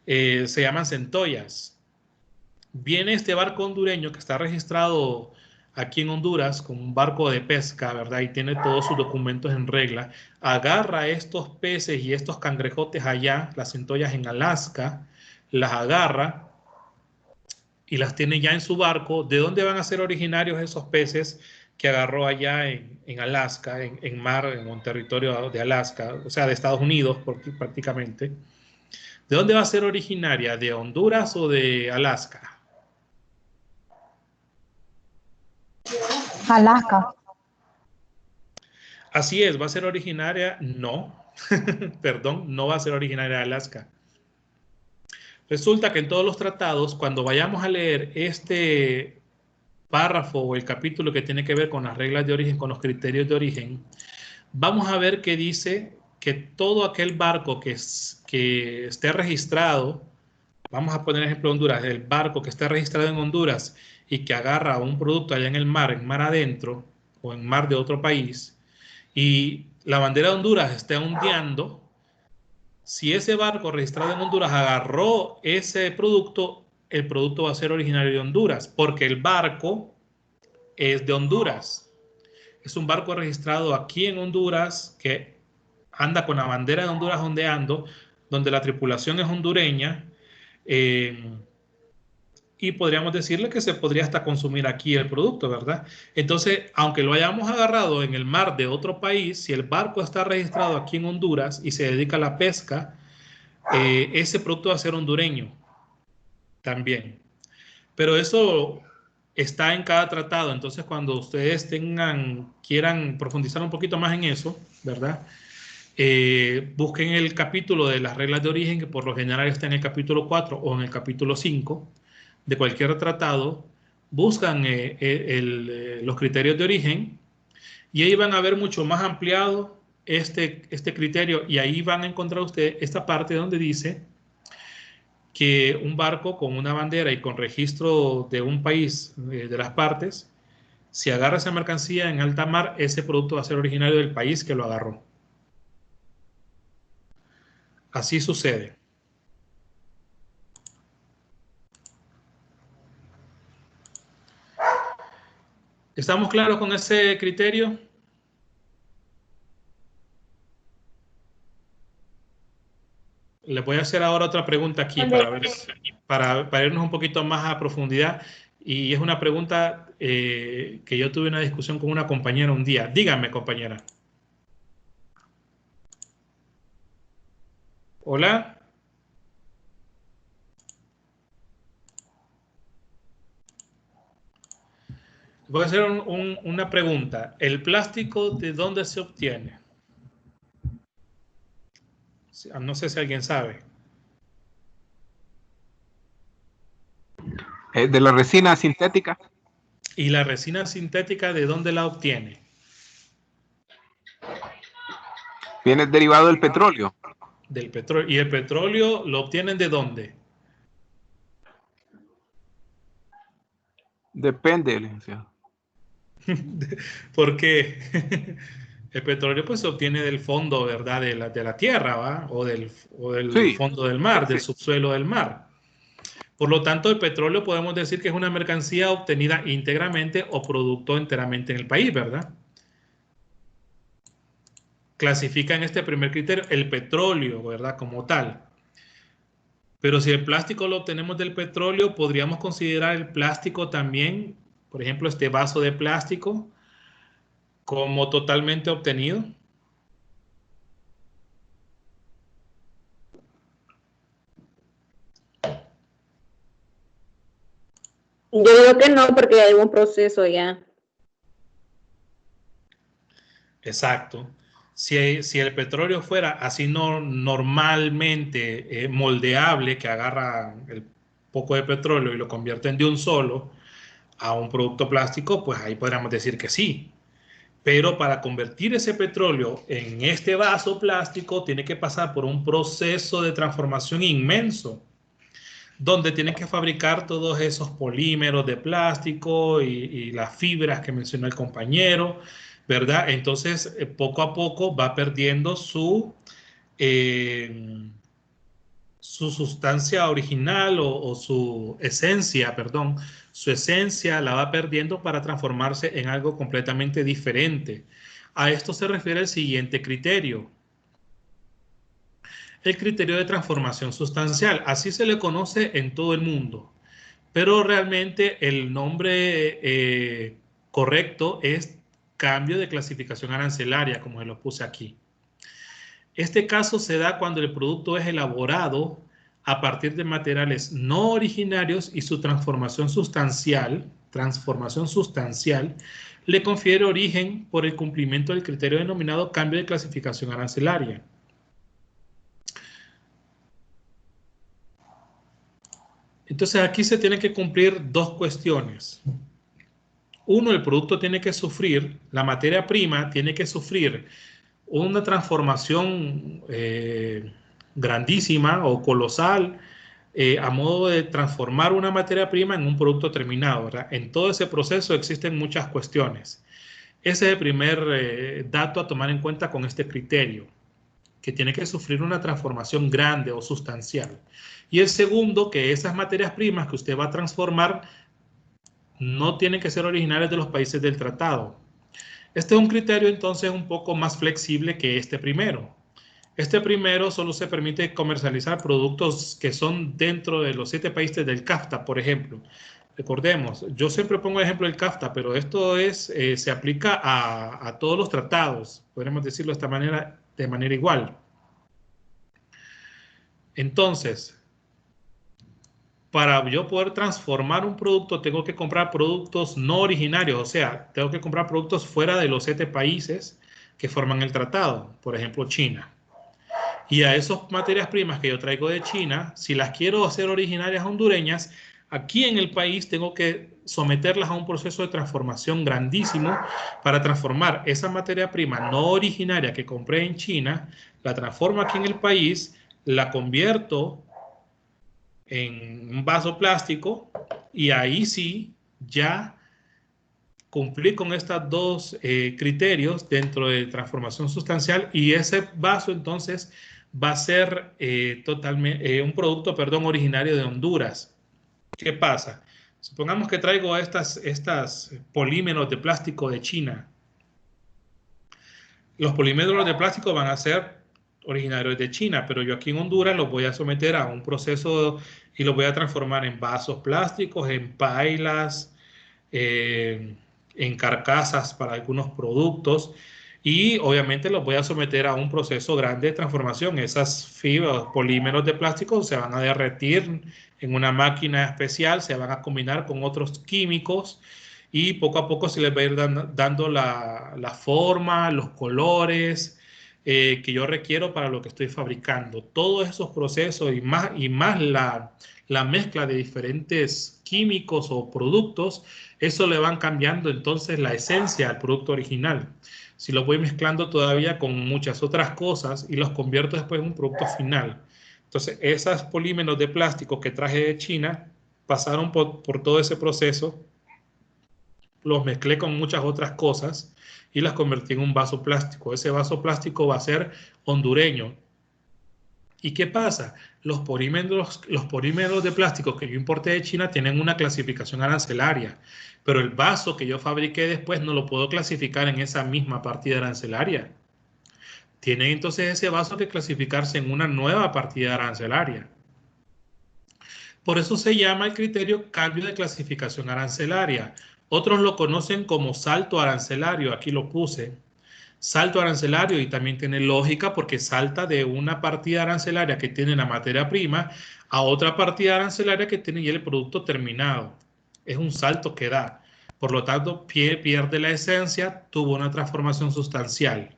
A: Se llaman centollas. Viene este barco hondureño que está registrado aquí en Honduras como un barco de pesca, ¿verdad? Y tiene todos sus documentos en regla. Agarra estos peces y estos cangrejotes allá, las centollas en Alaska, las agarra y las tiene ya en su barco. ¿De dónde van a ser originarios esos peces que agarró allá en Alaska, en mar, en un territorio de Alaska, o sea, de Estados Unidos prácticamente? ¿De dónde va a ser originaria? ¿De Honduras o de Alaska?
E: Alaska.
A: Así es, ¿va a ser originaria? No. Perdón, no va a ser originaria de Alaska. Resulta que en todos los tratados, cuando vayamos a leer este párrafo o el capítulo que tiene que ver con las reglas de origen, con los criterios de origen, vamos a ver que dice que todo aquel barco que esté registrado, vamos a poner ejemplo de Honduras, el barco que esté registrado en Honduras y que agarra un producto allá en mar adentro o en mar de otro país, y la bandera de Honduras está ondeando, si ese barco registrado en Honduras agarró ese producto, el producto va a ser originario de Honduras, porque el barco es de Honduras. Es un barco registrado aquí en Honduras que anda con la bandera de Honduras ondeando, donde la tripulación es hondureña, y podríamos decirle que se podría hasta consumir aquí el producto, ¿verdad? Entonces, aunque lo hayamos agarrado en el mar de otro país, si el barco está registrado aquí en Honduras y se dedica a la pesca, ese producto va a ser hondureño también. Pero eso está en cada tratado, entonces cuando ustedes quieran profundizar un poquito más en eso, ¿verdad? Busquen el capítulo de las reglas de origen, que por lo general está en el capítulo 4 o en el capítulo 5 de cualquier tratado, buscan los criterios de origen y ahí van a ver mucho más ampliado este criterio, y ahí van a encontrar ustedes esta parte donde dice que un barco con una bandera y con registro de un país de las partes, si agarra esa mercancía en alta mar, ese producto va a ser originario del país que lo agarró. Así sucede. ¿Estamos claros con ese criterio? Les voy a hacer ahora otra pregunta aquí para irnos un poquito más a profundidad. Y es una pregunta que yo tuve una discusión con una compañera un día. Díganme, compañera. Hola. Voy a hacer una pregunta. ¿El plástico de dónde se obtiene? No sé si alguien sabe.
E: De la resina sintética.
A: ¿Y la resina sintética de dónde la obtiene?
E: Viene derivado del petróleo.
A: Del petróleo. ¿Y el petróleo lo obtienen de dónde?
E: Depende, licenciado.
A: Porque el petróleo pues se obtiene del fondo, ¿verdad? De la tierra, ¿va? O del
E: Sí.
A: fondo del mar,
E: Sí.
A: del subsuelo del mar. Por lo tanto, el petróleo podemos decir que es una mercancía obtenida íntegramente o producto enteramente en el país, ¿verdad? Clasifica en este primer criterio el petróleo, ¿verdad? Como tal. Pero si el plástico lo obtenemos del petróleo, podríamos considerar el plástico también, por ejemplo, este vaso de plástico, como totalmente obtenido.
F: Yo digo que no, porque hay un proceso ya.
A: Exacto. Si el petróleo fuera así normalmente moldeable, que agarra el poco de petróleo y lo convierten de un solo a un producto plástico, pues ahí podríamos decir que sí. Pero para convertir ese petróleo en este vaso plástico, tiene que pasar por un proceso de transformación inmenso, donde tienen que fabricar todos esos polímeros de plástico y las fibras que mencionó el compañero, ¿verdad? Entonces, poco a poco va perdiendo su sustancia original o su esencia, perdón, su esencia la va perdiendo para transformarse en algo completamente diferente. A esto se refiere el siguiente criterio. El criterio de transformación sustancial. Así se le conoce en todo el mundo, pero realmente el nombre correcto es cambio de clasificación arancelaria, como se lo puse aquí. Este caso se da cuando el producto es elaborado a partir de materiales no originarios y su transformación sustancial le confiere origen por el cumplimiento del criterio denominado cambio de clasificación arancelaria. Entonces aquí se tienen que cumplir dos cuestiones. Uno, el producto tiene que sufrir, la materia prima tiene que sufrir una transformación grandísima o colosal a modo de transformar una materia prima en un producto terminado, ¿verdad? En todo ese proceso existen muchas cuestiones. Ese es el primer dato a tomar en cuenta con este criterio, que tiene que sufrir una transformación grande o sustancial. Y el segundo, que esas materias primas que usted va a transformar no tienen que ser originarias de los países del tratado. Este es un criterio entonces un poco más flexible que este primero. Este primero solo se permite comercializar productos que son dentro de los 7 países del CAFTA, por ejemplo. Recordemos, yo siempre pongo el ejemplo del CAFTA, pero esto es, se aplica a todos los tratados, podríamos decirlo de manera igual. Entonces, para yo poder transformar un producto, tengo que comprar productos no originarios, o sea, tengo que comprar productos fuera de los 7 países que forman el tratado, por ejemplo, China. Y a esas materias primas que yo traigo de China, si las quiero hacer originarias hondureñas, aquí en el país tengo que someterlas a un proceso de transformación grandísimo para transformar esa materia prima no originaria que compré en China, la transformo aquí en el país, la convierto en un vaso plástico y ahí sí ya cumplí con estos dos criterios dentro de transformación sustancial y ese vaso entonces va a ser totalmente un producto, perdón, originario de Honduras. ¿Qué pasa? Supongamos que traigo estas polímeros de plástico de China. Los polímeros de plástico van a ser originarios de China, pero yo aquí en Honduras los voy a someter a un proceso y los voy a transformar en vasos plásticos, en pailas, en carcasas para algunos productos y obviamente los voy a someter a un proceso grande de transformación. Esas fibras, polímeros de plástico se van a derretir en una máquina especial, se van a combinar con otros químicos y poco a poco se les va a ir dando la forma, los colores que yo requiero para lo que estoy fabricando. Todos esos procesos y más la mezcla de diferentes químicos o productos, eso le van cambiando entonces la esencia al producto original. Si lo voy mezclando todavía con muchas otras cosas y los convierto después en un producto final. Entonces, esos polímeros de plástico que traje de China pasaron por todo ese proceso, los mezclé con muchas otras cosas y las convertí en un vaso plástico. Ese vaso plástico va a ser hondureño. ¿Y qué pasa? Los polímeros de plástico que yo importé de China tienen una clasificación arancelaria, pero el vaso que yo fabriqué después no lo puedo clasificar en esa misma partida arancelaria. Tiene entonces ese vaso que clasificarse en una nueva partida arancelaria. Por eso se llama el criterio cambio de clasificación arancelaria. Otros lo conocen como salto arancelario, aquí lo puse. Salto arancelario y también tiene lógica porque salta de una partida arancelaria que tiene la materia prima a otra partida arancelaria que tiene ya el producto terminado. Es un salto que da. Por lo tanto, pierde la esencia, tuvo una transformación sustancial.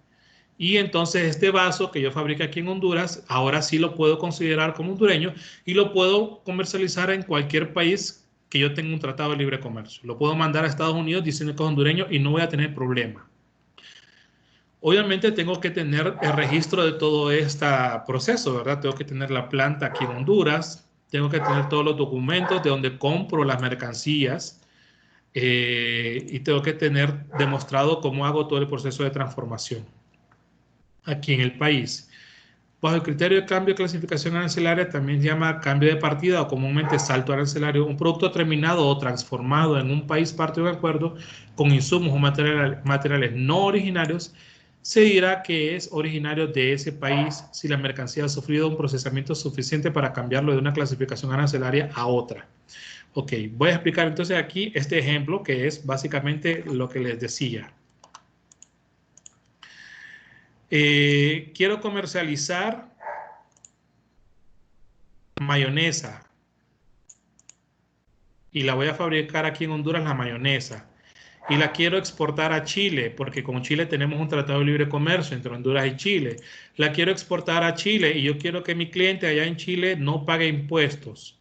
A: Y entonces este vaso que yo fabriqué aquí en Honduras, ahora sí lo puedo considerar como hondureño y lo puedo comercializar en cualquier país que yo tenga un tratado de libre comercio. Lo puedo mandar a Estados Unidos diciendo que es hondureño y no voy a tener problema. Obviamente tengo que tener el registro de todo este proceso, ¿verdad? Tengo que tener la planta aquí en Honduras, tengo que tener todos los documentos de donde compro las mercancías y tengo que tener demostrado cómo hago todo el proceso de transformación aquí en el país. Bajo el criterio de cambio de clasificación arancelaria también se llama cambio de partida o comúnmente salto arancelario, un producto terminado o transformado en un país parte de un acuerdo con insumos o materiales no originarios se dirá que es originario de ese país si la mercancía ha sufrido un procesamiento suficiente para cambiarlo de una clasificación arancelaria a otra. Ok, voy a explicar entonces aquí este ejemplo que es básicamente lo que les decía. Quiero comercializar mayonesa y la voy a fabricar aquí en Honduras la mayonesa y la quiero exportar a Chile porque con Chile tenemos un tratado de libre comercio entre Honduras y Chile. La quiero exportar a Chile y yo quiero que mi cliente allá en Chile no pague impuestos.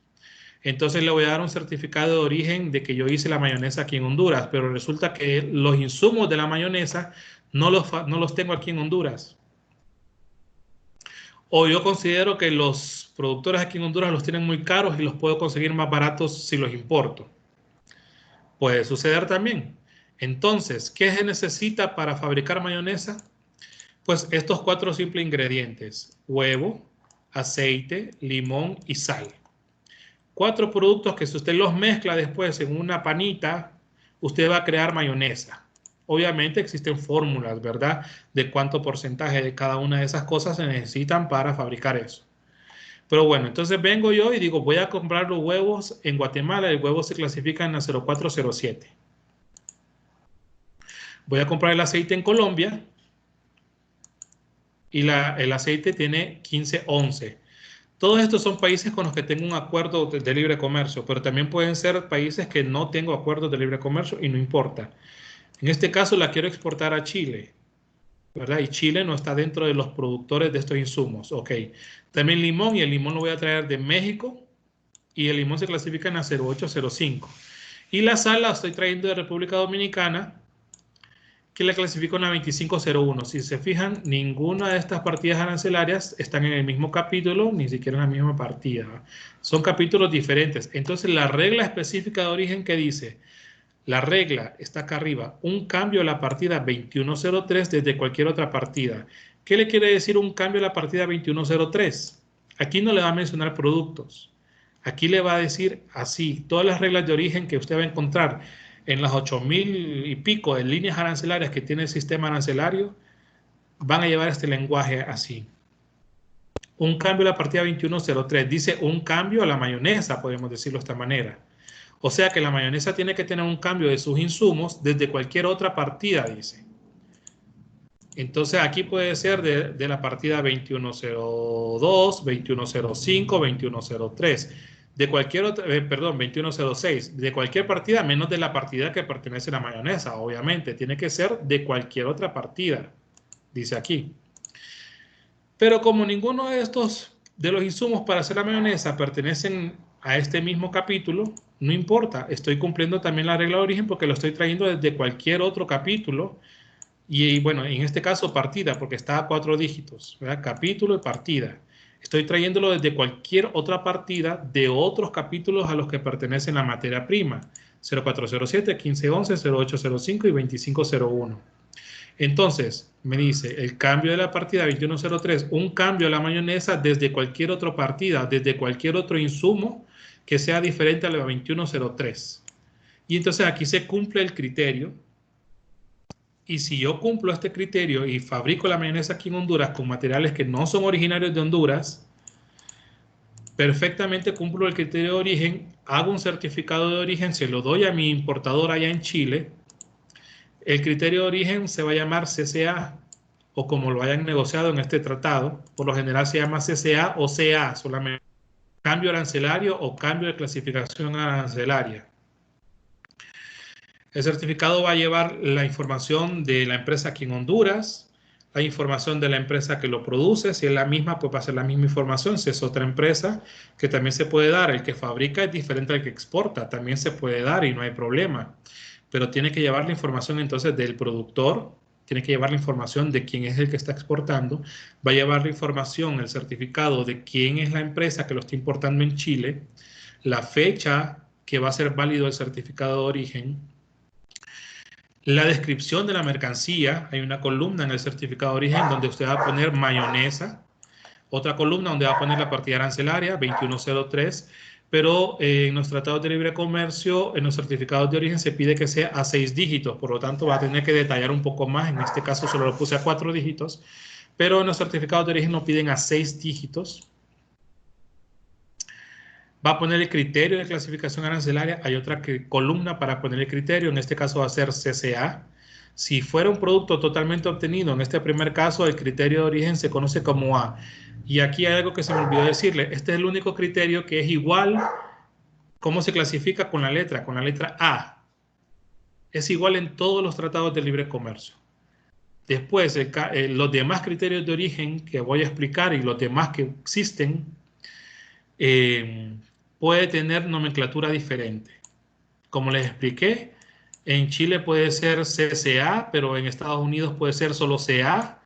A: Entonces le voy a dar un certificado de origen de que yo hice la mayonesa aquí en Honduras, pero resulta que los insumos de la mayonesa no los tengo aquí en Honduras. O yo considero que los productores aquí en Honduras los tienen muy caros y los puedo conseguir más baratos si los importo. Puede suceder también. Entonces, ¿qué se necesita para fabricar mayonesa? Pues estos 4 simples ingredientes: huevo, aceite, limón y sal. 4 productos que si usted los mezcla después en una panita, usted va a crear mayonesa. Obviamente existen fórmulas, ¿verdad? De cuánto porcentaje de cada una de esas cosas se necesitan para fabricar eso. Pero bueno, entonces vengo yo y digo, voy a comprar los huevos en Guatemala. El huevo se clasifica en la 0407. Voy a comprar el aceite en Colombia y el aceite tiene 1511. Todos estos son países con los que tengo un acuerdo de libre comercio, pero también pueden ser países que no tengo acuerdos de libre comercio y no importa. En este caso la quiero exportar a Chile, ¿verdad? Y Chile no está dentro de los productores de estos insumos. Ok. También limón, y el limón lo voy a traer de México y el limón se clasifica en la 0805. Y la sal la estoy trayendo de República Dominicana, que la clasifico en la 2501. Si se fijan, ninguna de estas partidas arancelarias están en el mismo capítulo, ni siquiera en la misma partida. Son capítulos diferentes. Entonces la regla específica de origen que dice... La regla está acá arriba, un cambio a la partida 2103 desde cualquier otra partida. ¿Qué le quiere decir un cambio a la partida 2103? Aquí no le va a mencionar productos. Aquí le va a decir así, todas las reglas de origen que usted va a encontrar en las 8000 y pico de líneas arancelarias que tiene el sistema arancelario, van a llevar este lenguaje así. Un cambio a la partida 2103. Dice un cambio a la mayonesa, podemos decirlo de esta manera. O sea que la mayonesa tiene que tener un cambio de sus insumos desde cualquier otra partida, dice. Entonces aquí puede ser de la partida 2102, 2105, 2103, de cualquier otra, 2106, de cualquier partida menos de la partida que pertenece a la mayonesa, obviamente. Tiene que ser de cualquier otra partida, dice aquí. Pero como ninguno de los insumos para hacer la mayonesa pertenecen a este mismo capítulo, no importa, estoy cumpliendo también la regla de origen porque lo estoy trayendo desde cualquier otro capítulo y bueno, en este caso partida porque está a 4 dígitos, ¿verdad? Capítulo y partida. Estoy trayéndolo desde cualquier otra partida de otros capítulos a los que pertenecen la materia prima, 0407, 1511, 0805 y 2501. Entonces, me dice, el cambio de la partida 2103, un cambio a la mayonesa desde cualquier otra partida, desde cualquier otro insumo que sea diferente a la 2103. Y entonces aquí se cumple el criterio. Y si yo cumplo este criterio y fabrico la mayonesa aquí en Honduras con materiales que no son originarios de Honduras, perfectamente cumplo el criterio de origen, hago un certificado de origen, se lo doy a mi importador allá en Chile. El criterio de origen se va a llamar CCA o como lo hayan negociado en este tratado. Por lo general se llama CCA o CA solamente. Cambio arancelario o cambio de clasificación arancelaria. El certificado va a llevar la información de la empresa aquí en Honduras, la información de la empresa que lo produce. Si es la misma, pues va a ser la misma información. Si es otra empresa, que también se puede dar. El que fabrica es diferente al que exporta, también se puede dar y no hay problema. Pero tiene que llevar la información entonces del productor, tiene que llevar la información de quién es el que está exportando, va a llevar la información, el certificado de quién es la empresa que lo está importando en Chile, la fecha que va a ser válido el certificado de origen, la descripción de la mercancía. Hay una columna en el certificado de origen donde usted va a poner mayonesa, otra columna donde va a poner la partida arancelaria 2103, pero en los tratados de libre comercio, en los certificados de origen se pide que sea a 6 dígitos, por lo tanto va a tener que detallar un poco más. En este caso solo lo puse a 4 dígitos, pero en los certificados de origen lo piden a 6 dígitos. Va a poner el criterio de clasificación arancelaria. Hay otra columna para poner el criterio, en este caso va a ser CCA. Si fuera un producto totalmente obtenido, en este primer caso el criterio de origen se conoce como A. Y aquí hay algo que se me olvidó decirle. Este es el único criterio que es igual. ¿Cómo se clasifica con la letra? Con la letra A. Es igual en todos los tratados de libre comercio. Después, los demás criterios de origen que voy a explicar y los demás que existen, puede tener nomenclatura diferente. Como les expliqué, en Chile puede ser CCA, pero en Estados Unidos puede ser solo CA,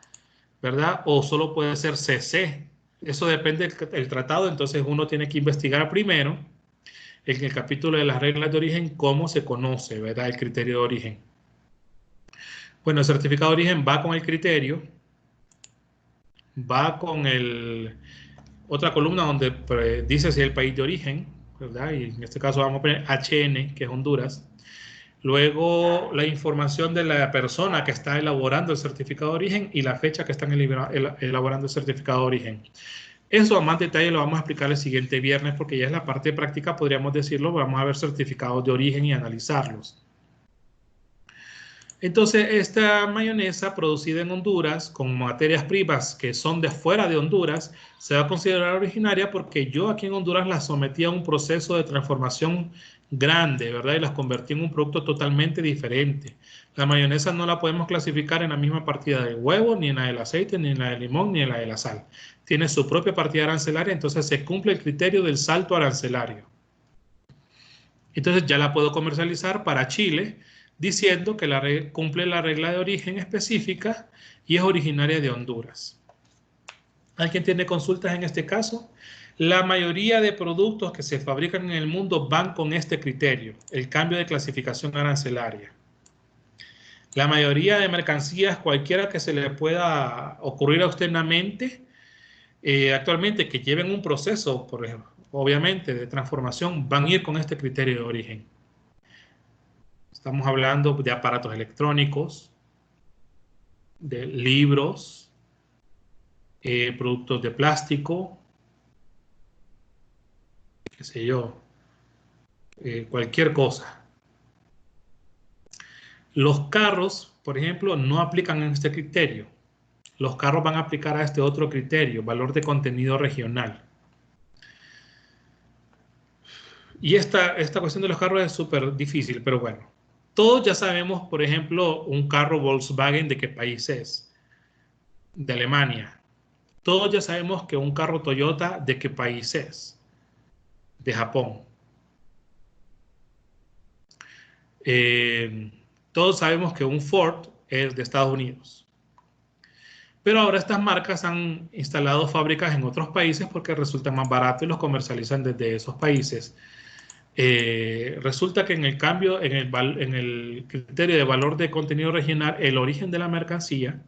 A: ¿verdad? O solo puede ser CC. Eso depende del tratado, entonces uno tiene que investigar primero en el capítulo de las reglas de origen cómo se conoce, ¿verdad? El criterio de origen. Bueno, el certificado de origen va con el criterio, va con otra columna donde dice si es el país de origen, ¿verdad? Y en este caso vamos a poner HN, que es Honduras. Luego la información de la persona que está elaborando el certificado de origen y la fecha que están elaborando el certificado de origen. Eso a más detalle lo vamos a explicar el siguiente viernes porque ya es la parte práctica, podríamos decirlo, vamos a ver certificados de origen y analizarlos. Entonces, esta mayonesa producida en Honduras con materias primas que son de fuera de Honduras se va a considerar originaria porque yo aquí en Honduras las sometí a un proceso de transformación grande, ¿verdad? Y las convertí en un producto totalmente diferente. La mayonesa no la podemos clasificar en la misma partida del huevo, ni en la del aceite, ni en la del limón, ni en la de la sal. Tiene su propia partida arancelaria, entonces se cumple el criterio del salto arancelario. Entonces ya la puedo comercializar para Chile, diciendo que cumple la regla de origen específica y es originaria de Honduras. ¿Alguien tiene consultas en este caso? La mayoría de productos que se fabrican en el mundo van con este criterio, el cambio de clasificación arancelaria. La mayoría de mercancías, cualquiera que se le pueda ocurrir a usted en la mente, actualmente que lleven un proceso, por ejemplo, obviamente, de transformación, van a ir con este criterio de origen. Estamos hablando de aparatos electrónicos, de libros, productos de plástico, qué sé yo, cualquier cosa. Los carros, por ejemplo, no aplican en este criterio. Los carros van a aplicar a este otro criterio, valor de contenido regional. Y esta cuestión de los carros es súper difícil, pero bueno. Todos ya sabemos, por ejemplo, un carro Volkswagen de qué país es. De Alemania. Todos ya sabemos que un carro Toyota de qué país es. De Japón. Todos sabemos que un Ford es de Estados Unidos. Pero ahora estas marcas han instalado fábricas en otros países porque resulta más barato y los comercializan desde esos países. Resulta que en el cambio, en el criterio de valor de contenido regional, el origen de la mercancía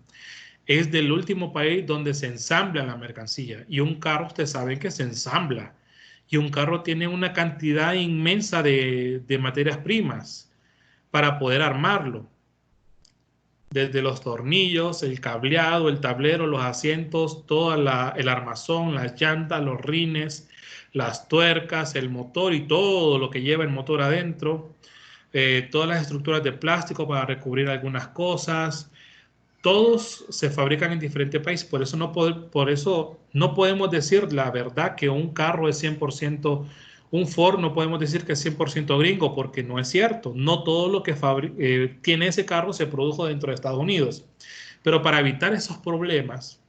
A: es del último país donde se ensambla la mercancía. Y un carro, ustedes saben que se ensambla. Y un carro tiene una cantidad inmensa de materias primas para poder armarlo. Desde los tornillos, el cableado, el tablero, los asientos, todo el armazón, las llantas, los rines, las tuercas, el motor y todo lo que lleva el motor adentro, todas las estructuras de plástico para recubrir algunas cosas, todos se fabrican en diferentes países, por eso no podemos decir la verdad que un carro es 100%, un Ford no podemos decir que es 100% gringo, porque no es cierto, no todo lo que tiene ese carro se produjo dentro de Estados Unidos, pero para evitar esos problemas,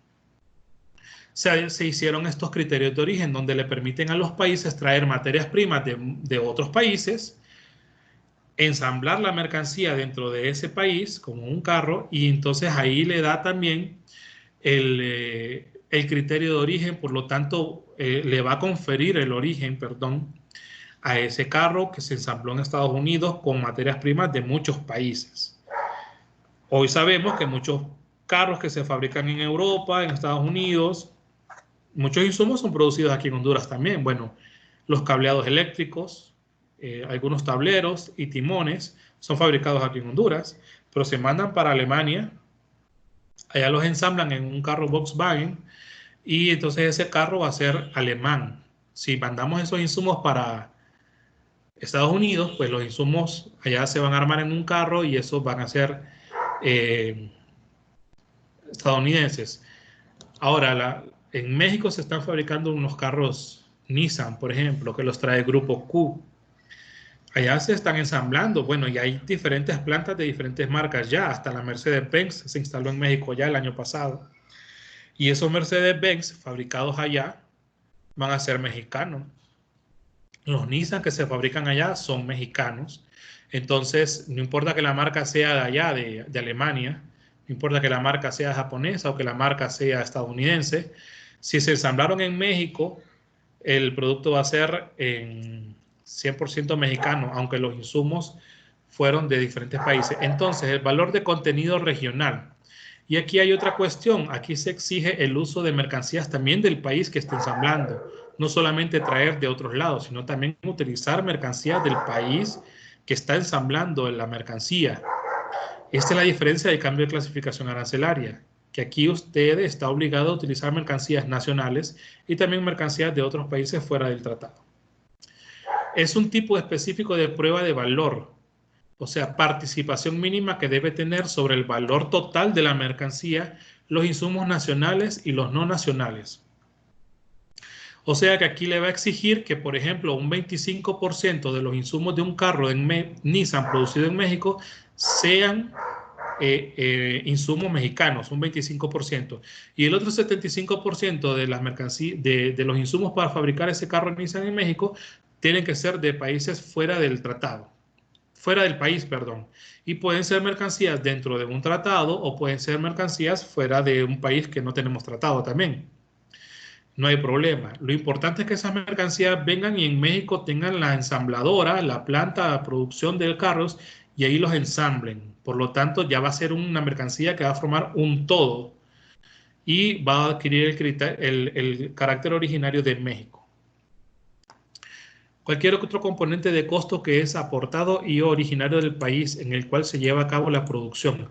A: se hicieron estos criterios de origen donde le permiten a los países traer materias primas de otros países, ensamblar la mercancía dentro de ese país como un carro y entonces ahí le da también el criterio de origen, por lo tanto le va a conferir el origen, perdón, a ese carro que se ensambló en Estados Unidos con materias primas de muchos países. Hoy sabemos que muchos carros que se fabrican en Europa, en Estados Unidos, muchos insumos son producidos aquí en Honduras también. Bueno, los cableados eléctricos, algunos tableros y timones son fabricados aquí en Honduras, pero se mandan para Alemania, allá los ensamblan en un carro Volkswagen y entonces ese carro va a ser alemán. Si mandamos esos insumos para Estados Unidos, pues los insumos allá se van a armar en un carro y esos van a ser estadounidenses. Ahora, en México se están fabricando unos carros Nissan, por ejemplo, que los trae el Grupo Q. Allá se están ensamblando, bueno, y hay diferentes plantas de diferentes marcas ya, hasta la Mercedes-Benz se instaló en México ya el año pasado. Y esos Mercedes-Benz fabricados allá van a ser mexicanos. Los Nissan que se fabrican allá son mexicanos. Entonces, no importa que la marca sea de allá, de Alemania, no importa que la marca sea japonesa o que la marca sea estadounidense, si se ensamblaron en México, el producto va a ser en 100% mexicano, aunque los insumos fueron de diferentes países. Entonces, el valor de contenido regional. Y aquí hay otra cuestión. Aquí se exige el uso de mercancías también del país que esté ensamblando. No solamente traer de otros lados, sino también utilizar mercancías del país que está ensamblando la mercancía. Esta es la diferencia del cambio de clasificación arancelaria, que aquí usted está obligado a utilizar mercancías nacionales y también mercancías de otros países fuera del tratado. Es un tipo específico de prueba de valor, o sea, participación mínima que debe tener sobre el valor total de la mercancía, los insumos nacionales y los no nacionales. O sea que aquí le va a exigir que, por ejemplo, un 25% de los insumos de un carro en Nissan producido en México sean insumos mexicanos, un 25%. Y el otro 75% de las mercancías, de los insumos para fabricar ese carro Nissan en México, tienen que ser de países fuera del tratado. Fuera del país, perdón. Y pueden ser mercancías dentro de un tratado o pueden ser mercancías fuera de un país que no tenemos tratado también. No hay problema. Lo importante es que esas mercancías vengan y en México tengan la ensambladora, la planta de producción de carros y ahí los ensamblen. Por lo tanto, ya va a ser una mercancía que va a formar un todo y va a adquirir el carácter originario de México. Cualquier otro componente de costo que es aportado y originario del país en el cual se lleva a cabo la producción.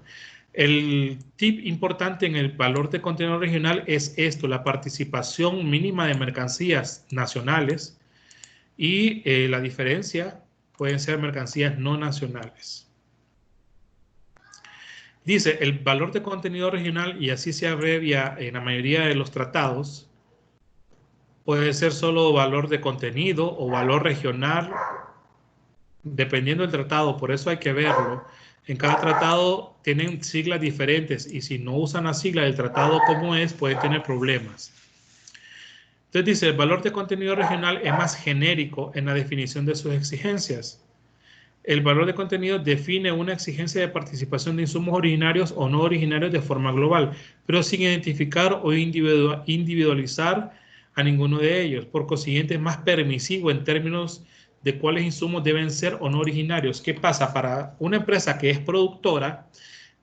A: El tip importante en el valor de contenido regional es esto, la participación mínima de mercancías nacionales y la diferencia pueden ser mercancías no nacionales. Dice, el valor de contenido regional, y así se abrevia en la mayoría de los tratados, puede ser solo valor de contenido o valor regional, dependiendo del tratado, por eso hay que verlo. En cada tratado tienen siglas diferentes y si no usan la sigla del tratado como es, pueden tener problemas. Entonces dice, el valor de contenido regional es más genérico en la definición de sus exigencias. El valor de contenido define una exigencia de participación de insumos originarios o no originarios de forma global, pero sin identificar o individualizar a ninguno de ellos. Por consiguiente, es más permisivo en términos de cuáles insumos deben ser o no originarios. ¿Qué pasa? Para una empresa que es productora,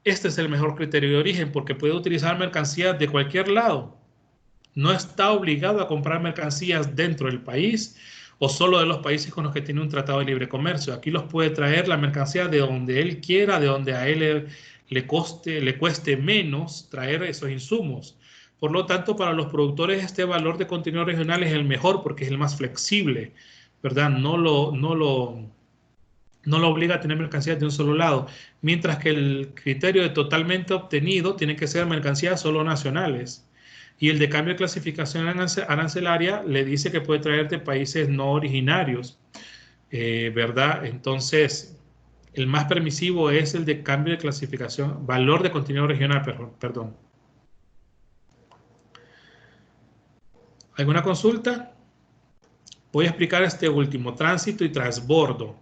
A: este es el mejor criterio de origen porque puede utilizar mercancías de cualquier lado. No está obligado a comprar mercancías dentro del país o solo de los países con los que tiene un tratado de libre comercio. Aquí los puede traer la mercancía de donde él quiera, de donde a él le cueste menos traer esos insumos. Por lo tanto, para los productores este valor de contenido regional es el mejor porque es el más flexible, ¿verdad? No lo obliga a tener mercancías de un solo lado, mientras que el criterio de totalmente obtenido tiene que ser mercancías solo nacionales. Y el de cambio de clasificación arancelaria le dice que puede traer de países no originarios, ¿verdad? Entonces, el más permisivo es el de cambio de clasificación, valor de contenido regional, perdón. ¿Alguna consulta? Voy a explicar este último, tránsito y transbordo.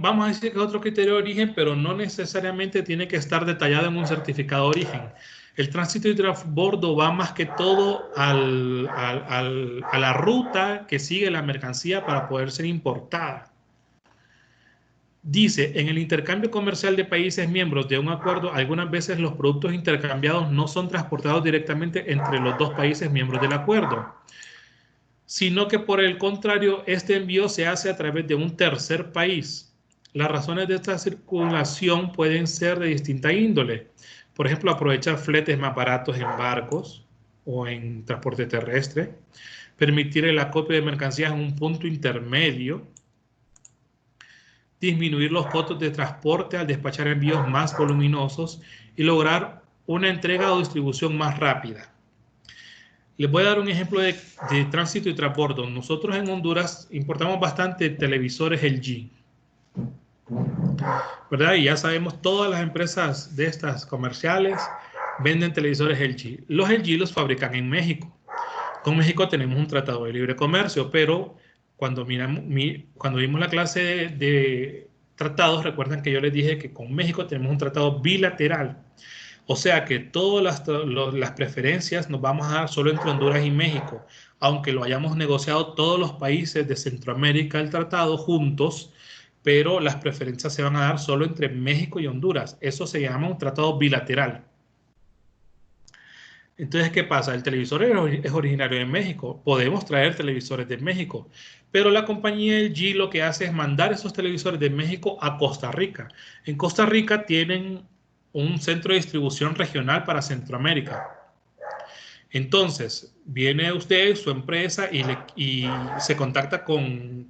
A: Vamos a decir que es otro criterio de origen, pero no necesariamente tiene que estar detallado en un certificado de origen. El tránsito y transbordo va más que todo a la ruta que sigue la mercancía para poder ser importada. Dice, en el intercambio comercial de países miembros de un acuerdo, algunas veces los productos intercambiados no son transportados directamente entre los dos países miembros del acuerdo, sino que por el contrario, este envío se hace a través de un tercer país. Las razones de esta circulación pueden ser de distinta índole. Por ejemplo, aprovechar fletes más baratos en barcos o en transporte terrestre, permitir el acopio de mercancías en un punto intermedio, disminuir los costos de transporte al despachar envíos más voluminosos y lograr una entrega o distribución más rápida. Les voy a dar un ejemplo de tránsito y transbordo. Nosotros en Honduras importamos bastante televisores LG, ¿verdad? Y ya sabemos, todas las empresas de estas comerciales venden televisores LG. Los LG los fabrican en México. Con México tenemos un tratado de libre comercio, pero cuando vimos la clase de tratados, recuerdan que yo les dije que con México tenemos un tratado bilateral. O sea que todas las preferencias nos vamos a dar solo entre Honduras y México, aunque lo hayamos negociado todos los países de Centroamérica el tratado juntos, pero las preferencias se van a dar solo entre México y Honduras. Eso se llama un tratado bilateral. Entonces, ¿qué pasa? El televisor es originario de México. Podemos traer televisores de México, pero la compañía LG lo que hace es mandar esos televisores de México a Costa Rica. En Costa Rica tienen un centro de distribución regional para Centroamérica. Entonces, viene usted, su empresa, y se contacta con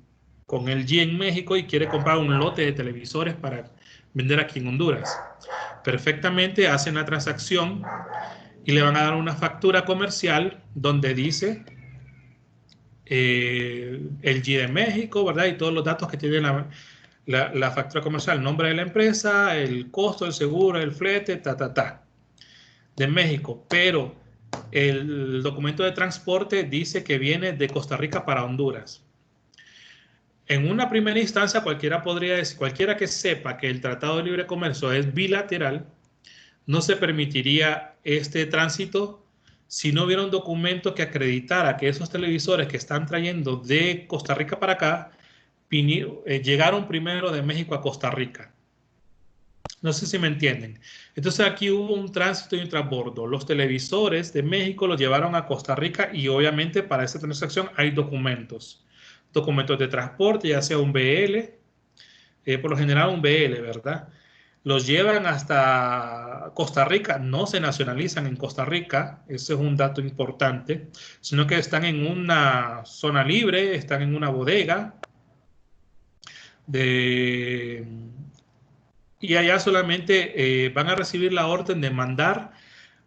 A: LG en México y quiere comprar un lote de televisores para vender aquí en Honduras. Perfectamente hacen la transacción y le van a dar una factura comercial donde dice LG de México, ¿verdad? Y todos los datos que tiene la factura comercial, el nombre de la empresa, el costo, el seguro, el flete, de México. Pero el documento de transporte dice que viene de Costa Rica para Honduras. En una primera instancia, cualquiera podría decir, cualquiera que sepa que el Tratado de Libre Comercio es bilateral, no se permitiría este tránsito si no hubiera un documento que acreditara que esos televisores que están trayendo de Costa Rica para acá llegaron primero de México a Costa Rica. No sé si me entienden. Entonces aquí hubo un tránsito y un transbordo. Los televisores de México los llevaron a Costa Rica y obviamente para esta transacción hay documentos. Documentos de transporte, ya sea un BL, por lo general un BL, ¿verdad? Los llevan hasta Costa Rica, no se nacionalizan en Costa Rica, ese es un dato importante, sino que están en una zona libre, están en una bodega, y allá solamente van a recibir la orden de mandar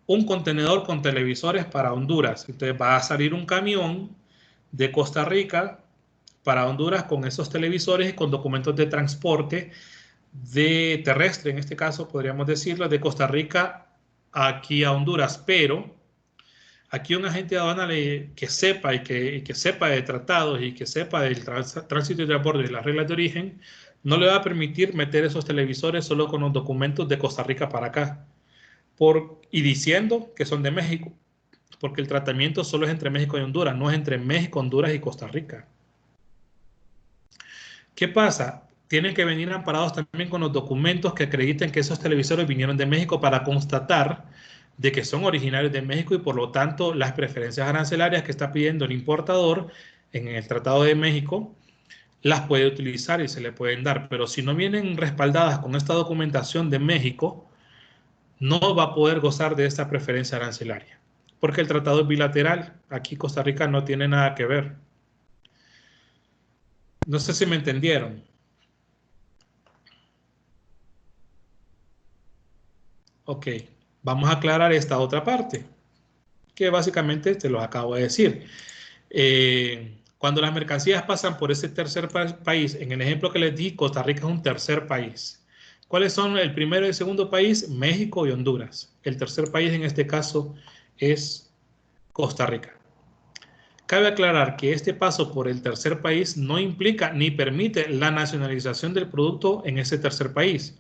A: un contenedor con televisores para Honduras. Entonces va a salir un camión de Costa Rica para Honduras con esos televisores y con documentos de transporte de terrestre, en este caso podríamos decirlo, de Costa Rica aquí a Honduras, pero aquí un agente de aduana que sepa y que sepa de tratados y que sepa del tránsito y transbordo y las reglas de origen, no le va a permitir meter esos televisores solo con los documentos de Costa Rica para acá, y diciendo que son de México, porque el tratamiento solo es entre México y Honduras, no es entre México, Honduras y Costa Rica. ¿Qué pasa? Tienen que venir amparados también con los documentos que acrediten que esos televisores vinieron de México para constatar de que son originarios de México y por lo tanto las preferencias arancelarias que está pidiendo el importador en el Tratado de México las puede utilizar y se le pueden dar. Pero si no vienen respaldadas con esta documentación de México, no va a poder gozar de esta preferencia arancelaria. Porque el tratado es bilateral. Aquí Costa Rica no tiene nada que ver. No sé si me entendieron. Ok, vamos a aclarar esta otra parte, que básicamente te lo acabo de decir. Cuando las mercancías pasan por ese tercer país, en el ejemplo que les di, Costa Rica es un tercer país. ¿Cuáles son el primero y el segundo país? México y Honduras. El tercer país en este caso es Costa Rica. Cabe aclarar que este paso por el tercer país no implica ni permite la nacionalización del producto en ese tercer país.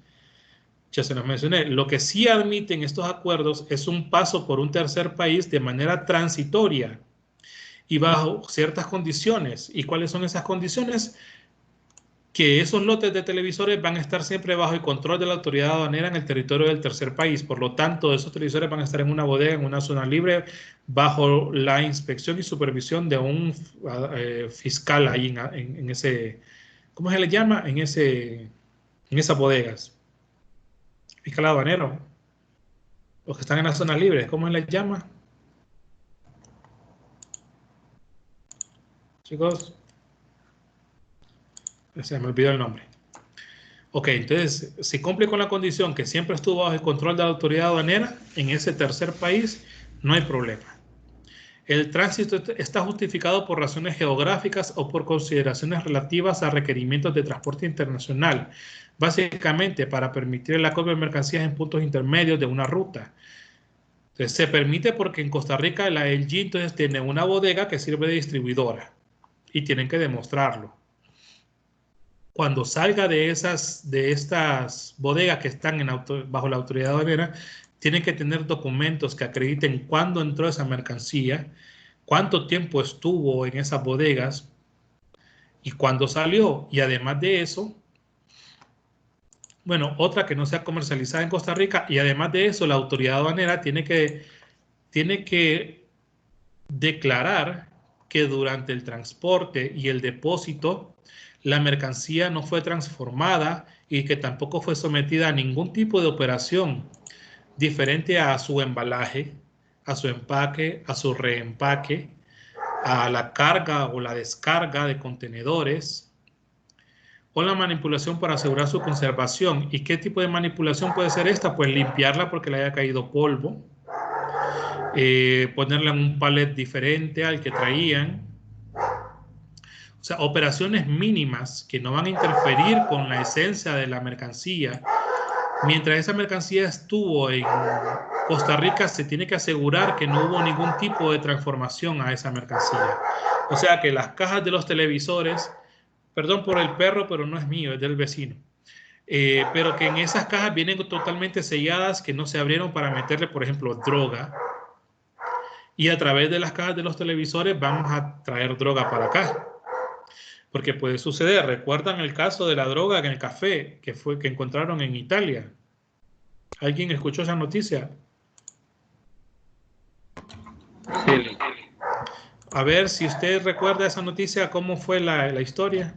A: Ya se los mencioné. Lo que sí admiten estos acuerdos es un paso por un tercer país de manera transitoria y bajo ciertas condiciones. ¿Y cuáles son esas condiciones? Que esos lotes de televisores van a estar siempre bajo el control de la autoridad aduanera en el territorio del tercer país. Por lo tanto, esos televisores van a estar en una bodega, en una zona libre, bajo la inspección y supervisión de un fiscal ahí en ese, ¿cómo se le llama? En esas bodegas. Fiscal aduanero. Los que están en las zonas libres, ¿cómo se les llama? Chicos, se me olvidó el nombre. Ok, entonces, si cumple con la condición que siempre estuvo bajo el control de la autoridad aduanera, en ese tercer país no hay problema. El tránsito está justificado por razones geográficas o por consideraciones relativas a requerimientos de transporte internacional, básicamente para permitir el acopio de mercancías en puntos intermedios de una ruta. Entonces se permite porque en Costa Rica la LG entonces tiene una bodega que sirve de distribuidora y tienen que demostrarlo. Cuando salga de estas bodegas que están bajo la autoridad aduanera, tienen que tener documentos que acrediten cuándo entró esa mercancía, cuánto tiempo estuvo en esas bodegas y cuándo salió. Y además de eso, bueno, otra que no sea comercializada en Costa Rica, y además de eso, la autoridad aduanera tiene que declarar que durante el transporte y el depósito, la mercancía no fue transformada y que tampoco fue sometida a ningún tipo de operación diferente a su embalaje, a su empaque, a su reempaque, a la carga o la descarga de contenedores o la manipulación para asegurar su conservación. ¿Y qué tipo de manipulación puede ser esta? Pues limpiarla porque le haya caído polvo, ponerla en un palet diferente al que traían. O sea, operaciones mínimas que no van a interferir con la esencia de la mercancía. Mientras esa mercancía estuvo en Costa Rica, se tiene que asegurar que no hubo ningún tipo de transformación a esa mercancía. O sea, que las cajas de los televisores, perdón por el perro, pero no es mío, es del vecino. Pero que en esas cajas vienen totalmente selladas, que no se abrieron para meterle, por ejemplo, droga. Y a través de las cajas de los televisores vamos a traer droga para acá. Porque puede suceder. ¿Recuerdan el caso de la droga en el café que encontraron en Italia? ¿Alguien escuchó esa noticia?
E: Sí.
A: A ver si usted recuerda esa noticia, ¿cómo fue la historia?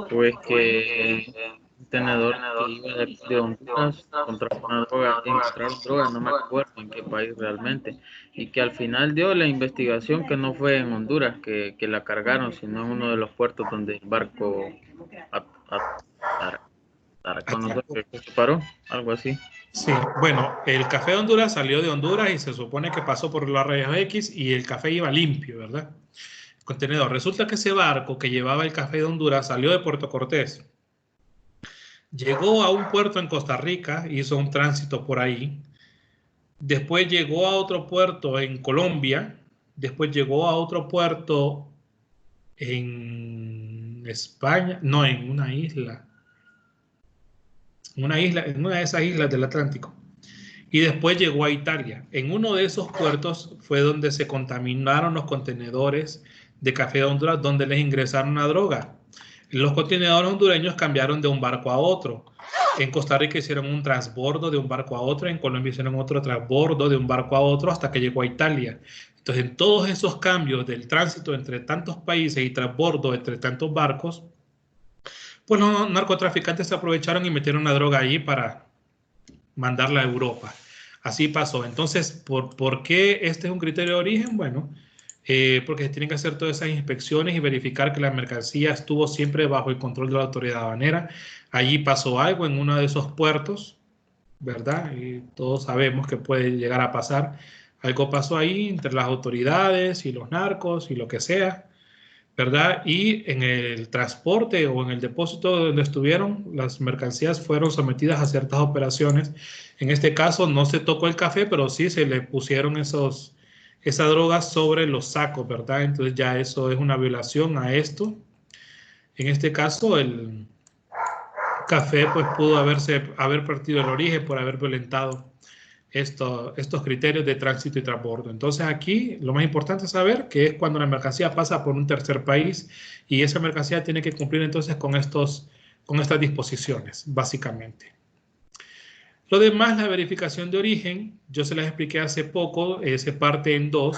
G: Pues que un tenedor que iba de Honduras encontraron una droga, encontraron droga, no me acuerdo en qué país realmente, y que al final dio la investigación que no fue en Honduras que la cargaron, sino en uno de los puertos donde el barco que se paró, algo así.
A: Sí, bueno, el café de Honduras salió de Honduras y se supone que pasó por los rayos X y el café iba limpio, ¿verdad? Contenedor. Resulta que ese barco que llevaba el café de Honduras salió de Puerto Cortés. Llegó a un puerto en Costa Rica, hizo un tránsito por ahí. Después llegó a otro puerto en Colombia. Después llegó a otro puerto en España. No, en una isla. En una de esas islas del Atlántico. Y después llegó a Italia. En uno de esos puertos fue donde se contaminaron los contenedores de café de Honduras, donde les ingresaron la droga. Los contenedores hondureños cambiaron de un barco a otro. En Costa Rica hicieron un transbordo de un barco a otro, en Colombia hicieron otro transbordo de un barco a otro hasta que llegó a Italia. Entonces, en todos esos cambios del tránsito entre tantos países y transbordo entre tantos barcos, pues los narcotraficantes se aprovecharon y metieron la droga allí para mandarla a Europa. Así pasó. Entonces, ¿por qué este es un criterio de origen? Bueno, porque se tienen que hacer todas esas inspecciones y verificar que la mercancía estuvo siempre bajo el control de la autoridad aduanera. Allí pasó algo en uno de esos puertos, ¿verdad? Y todos sabemos que puede llegar a pasar. Algo pasó ahí entre las autoridades y los narcos y lo que sea, ¿verdad? Y en el transporte o en el depósito donde estuvieron, las mercancías fueron sometidas a ciertas operaciones. En este caso no se tocó el café, pero sí se le pusieron esa droga sobre los sacos, ¿verdad? Entonces ya eso es una violación a esto. En este caso el café pues pudo haber partido el origen por haber violentado estos criterios de tránsito y transbordo. Entonces aquí lo más importante es saber que es cuando la mercancía pasa por un tercer país y esa mercancía tiene que cumplir entonces con estas disposiciones, básicamente. Lo demás, la verificación de origen, yo se las expliqué hace poco, se parte en dos.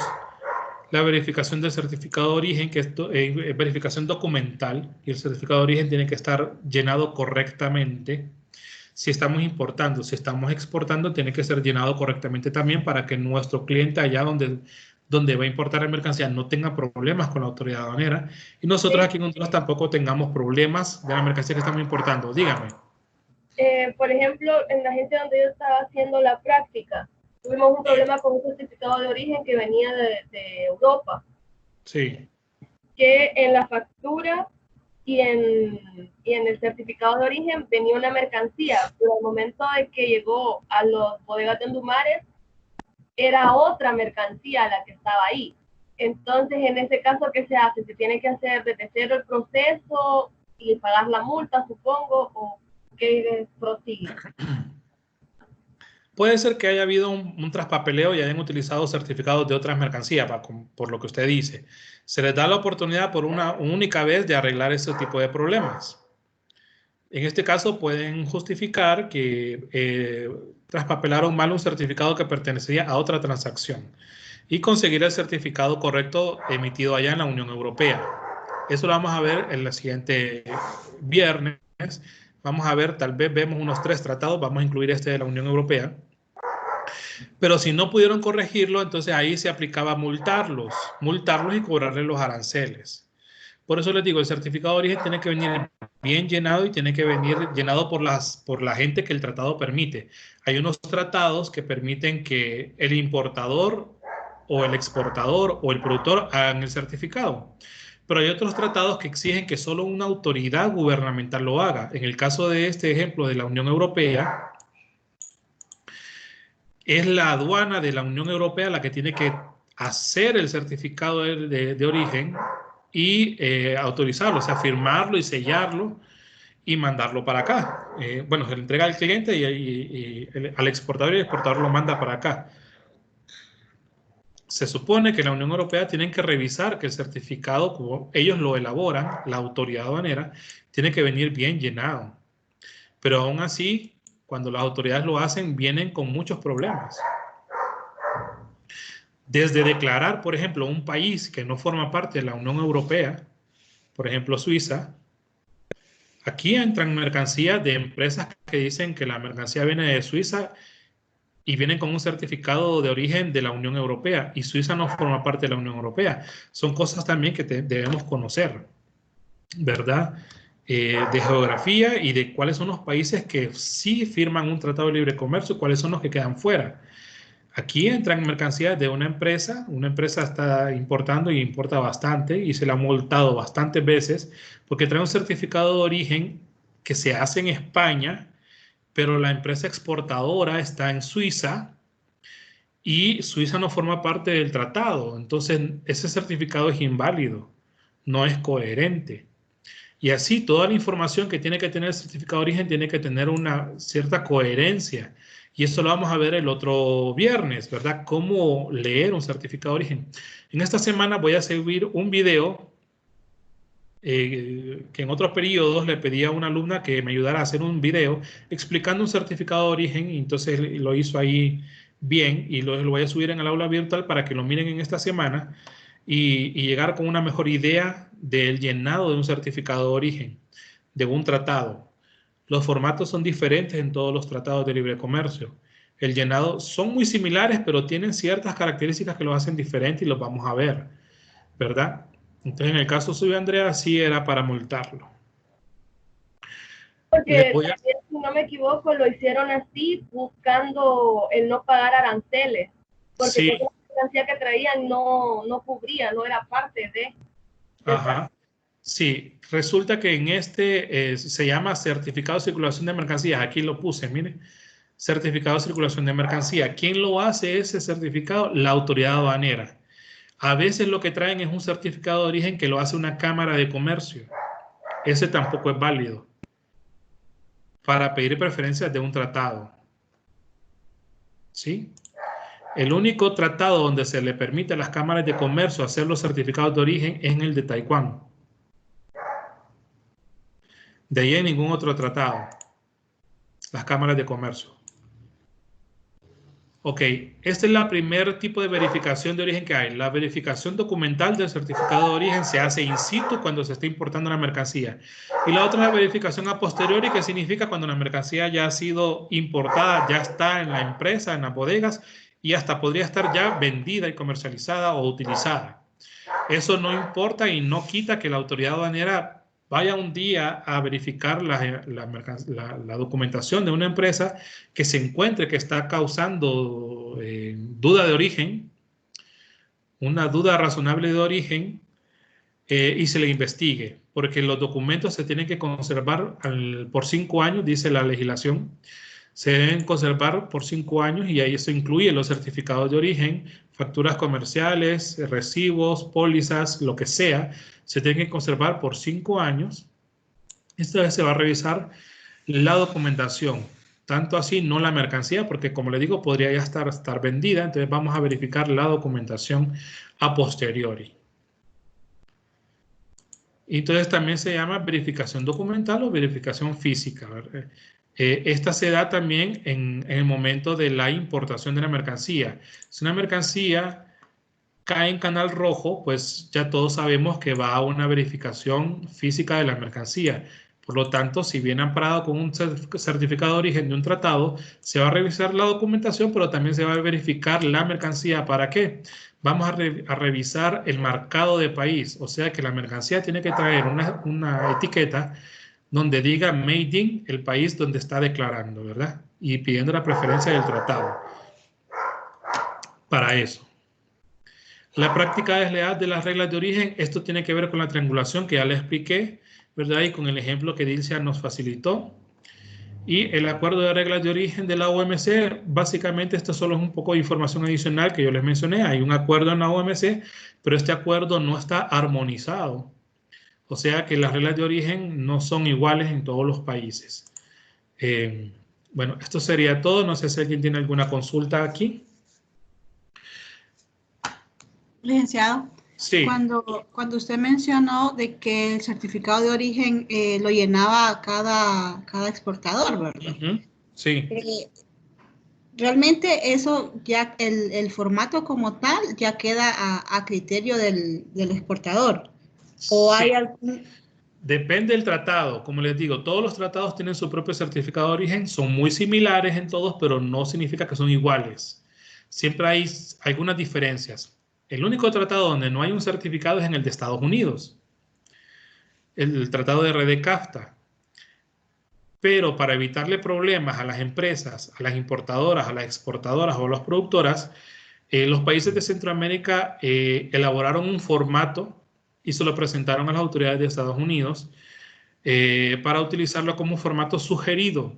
A: La verificación del certificado de origen, que es verificación documental, y el certificado de origen tiene que estar llenado correctamente. Si estamos importando, si estamos exportando, tiene que ser llenado correctamente también para que nuestro cliente allá donde va a importar la mercancía no tenga problemas con la autoridad aduanera y nosotros aquí en Honduras tampoco tengamos problemas de la mercancía que estamos importando. Dígame.
D: Por ejemplo, en la agencia donde yo estaba haciendo la práctica, tuvimos un problema con un certificado de origen que venía de Europa.
A: Sí.
D: Que en la factura y en el certificado de origen venía una mercancía, pero al momento de que llegó a los bodegas de Hondumares, era otra mercancía la que estaba ahí. Entonces, en ese caso, ¿qué se hace? ¿Se tiene que hacer desde cero el proceso y pagar la multa, supongo, o qué prosigue?
A: Puede ser que haya habido un traspapeleo y hayan utilizado certificados de otras mercancías, por lo que usted dice. Se les da la oportunidad por una única vez de arreglar ese tipo de problemas. En este caso pueden justificar que traspapelaron mal un certificado que pertenecía a otra transacción y conseguir el certificado correcto emitido allá en la Unión Europea. Eso lo vamos a ver en el siguiente viernes. Vamos a ver, tal vez vemos unos 3 tratados, vamos a incluir este de la Unión Europea. Pero si no pudieron corregirlo, entonces ahí se aplicaba multarlos y cobrarles los aranceles. Por eso les digo, el certificado de origen tiene que venir bien llenado y tiene que venir llenado por la gente que el tratado permite. Hay unos tratados que permiten que el importador o el exportador o el productor hagan el certificado. Pero hay otros tratados que exigen que solo una autoridad gubernamental lo haga. En el caso de este ejemplo de la Unión Europea, es la aduana de la Unión Europea la que tiene que hacer el certificado de origen y autorizarlo, o sea, firmarlo y sellarlo y mandarlo para acá. Bueno, se le entrega al cliente y al exportador, y el exportador lo manda para acá. Se supone que la Unión Europea tiene que revisar que el certificado, como ellos lo elaboran, la autoridad aduanera, tiene que venir bien llenado. Pero aún así, cuando las autoridades lo hacen, vienen con muchos problemas. Desde declarar, por ejemplo, un país que no forma parte de la Unión Europea, por ejemplo, Suiza, aquí entran mercancías de empresas que dicen que la mercancía viene de Suiza y vienen con un certificado de origen de la Unión Europea, y Suiza no forma parte de la Unión Europea. Son cosas también que debemos conocer, ¿verdad? De geografía y de cuáles son los países que sí firman un tratado de libre comercio, cuáles son los que quedan fuera. Aquí entran mercancías de una empresa está importando y importa bastante y se la ha multado bastantes veces porque trae un certificado de origen que se hace en España, pero la empresa exportadora está en Suiza y Suiza no forma parte del tratado. Entonces, ese certificado es inválido, no es coherente. Y así, toda la información que tiene que tener el certificado de origen tiene que tener una cierta coherencia. Y eso lo vamos a ver el otro viernes, ¿verdad? Cómo leer un certificado de origen. En esta semana voy a subir un video que en otros periodos le pedí a una alumna que me ayudara a hacer un video explicando un certificado de origen, y entonces lo hizo ahí bien y lo voy a subir en el aula virtual para que lo miren en esta semana y llegar con una mejor idea del llenado de un certificado de origen, de un tratado. Los formatos son diferentes en todos los tratados de libre comercio. El llenado son muy similares, pero tienen ciertas características que los hacen diferentes y los vamos a ver, ¿verdad? Entonces, en el caso suyo, Andrea, sí era para multarlo.
D: Porque, si no me equivoco, lo hicieron así buscando el no pagar aranceles. Porque
A: sí,
D: la mercancía que traían no cubría, no era parte de...
A: Ajá. Sí, resulta que en este se llama certificado de circulación de mercancías. Aquí lo puse, miren. Certificado de circulación de mercancía. ¿Quién lo hace ese certificado? La autoridad aduanera. A veces lo que traen es un certificado de origen que lo hace una cámara de comercio. Ese tampoco es válido para pedir preferencias de un tratado. ¿Sí? El único tratado donde se le permite a las cámaras de comercio hacer los certificados de origen es en el de Taiwán. De ahí en ningún otro tratado. Las cámaras de comercio. Ok, este es el primer tipo de verificación de origen que hay. La verificación documental del certificado de origen se hace in situ cuando se está importando una mercancía. Y la otra es la verificación a posteriori, que significa cuando la mercancía ya ha sido importada, ya está en la empresa, en las bodegas, y hasta podría estar ya vendida y comercializada o utilizada. Eso no importa y no quita que la autoridad aduanera vaya un día a verificar la documentación de una empresa que se encuentre que está causando duda de origen, una duda razonable de origen, y se le investigue, porque los documentos se tienen que conservar por 5 años, dice la legislación. Se deben conservar por 5 años y ahí se incluye los certificados de origen, facturas comerciales, recibos, pólizas, lo que sea. Se tienen que conservar por 5 años. Esta vez se va a revisar la documentación, tanto así no la mercancía, porque como le digo, podría ya estar vendida. Entonces vamos a verificar la documentación a posteriori. Entonces también se llama verificación documental o verificación física, ¿verdad? Esta se da también en el momento de la importación de la mercancía. Si una mercancía cae en canal rojo, pues ya todos sabemos que va a una verificación física de la mercancía. Por lo tanto, si viene amparado con un certificado de origen de un tratado, se va a revisar la documentación, pero también se va a verificar la mercancía. ¿Para qué? Vamos a revisar el marcado de país. O sea que la mercancía tiene que traer una etiqueta donde diga Made in el país donde está declarando, ¿verdad? Y pidiendo la preferencia del tratado. Para eso. La práctica desleal de las reglas de origen, esto tiene que ver con la triangulación que ya le expliqué, ¿verdad? Y con el ejemplo que Dilcia nos facilitó. Y el acuerdo de reglas de origen de la OMC, básicamente esto solo es un poco de información adicional que yo les mencioné. Hay un acuerdo en la OMC, pero este acuerdo no está armonizado. O sea que las reglas de origen no son iguales en todos los países. Bueno, esto sería todo. No sé si alguien tiene alguna consulta aquí.
C: Licenciado,
A: Sí.
C: cuando usted mencionó de que el certificado de origen lo llenaba cada exportador, ¿verdad?
A: Sí.
C: Realmente eso ya, el formato como tal ya queda a criterio del exportador. ¿O
A: Sí.
C: hay algún...?
A: Depende del tratado. Como les digo, todos los tratados tienen su propio certificado de origen. Son muy similares en todos, pero no significa que son iguales. Siempre hay algunas diferencias. El único tratado donde no hay un certificado es en el de Estados Unidos. El tratado de RD-CAFTA. Pero para evitarle problemas a las empresas, a las importadoras, a las exportadoras o a las productoras, los países de Centroamérica elaboraron un formato y se lo presentaron a las autoridades de Estados Unidos para utilizarlo como formato sugerido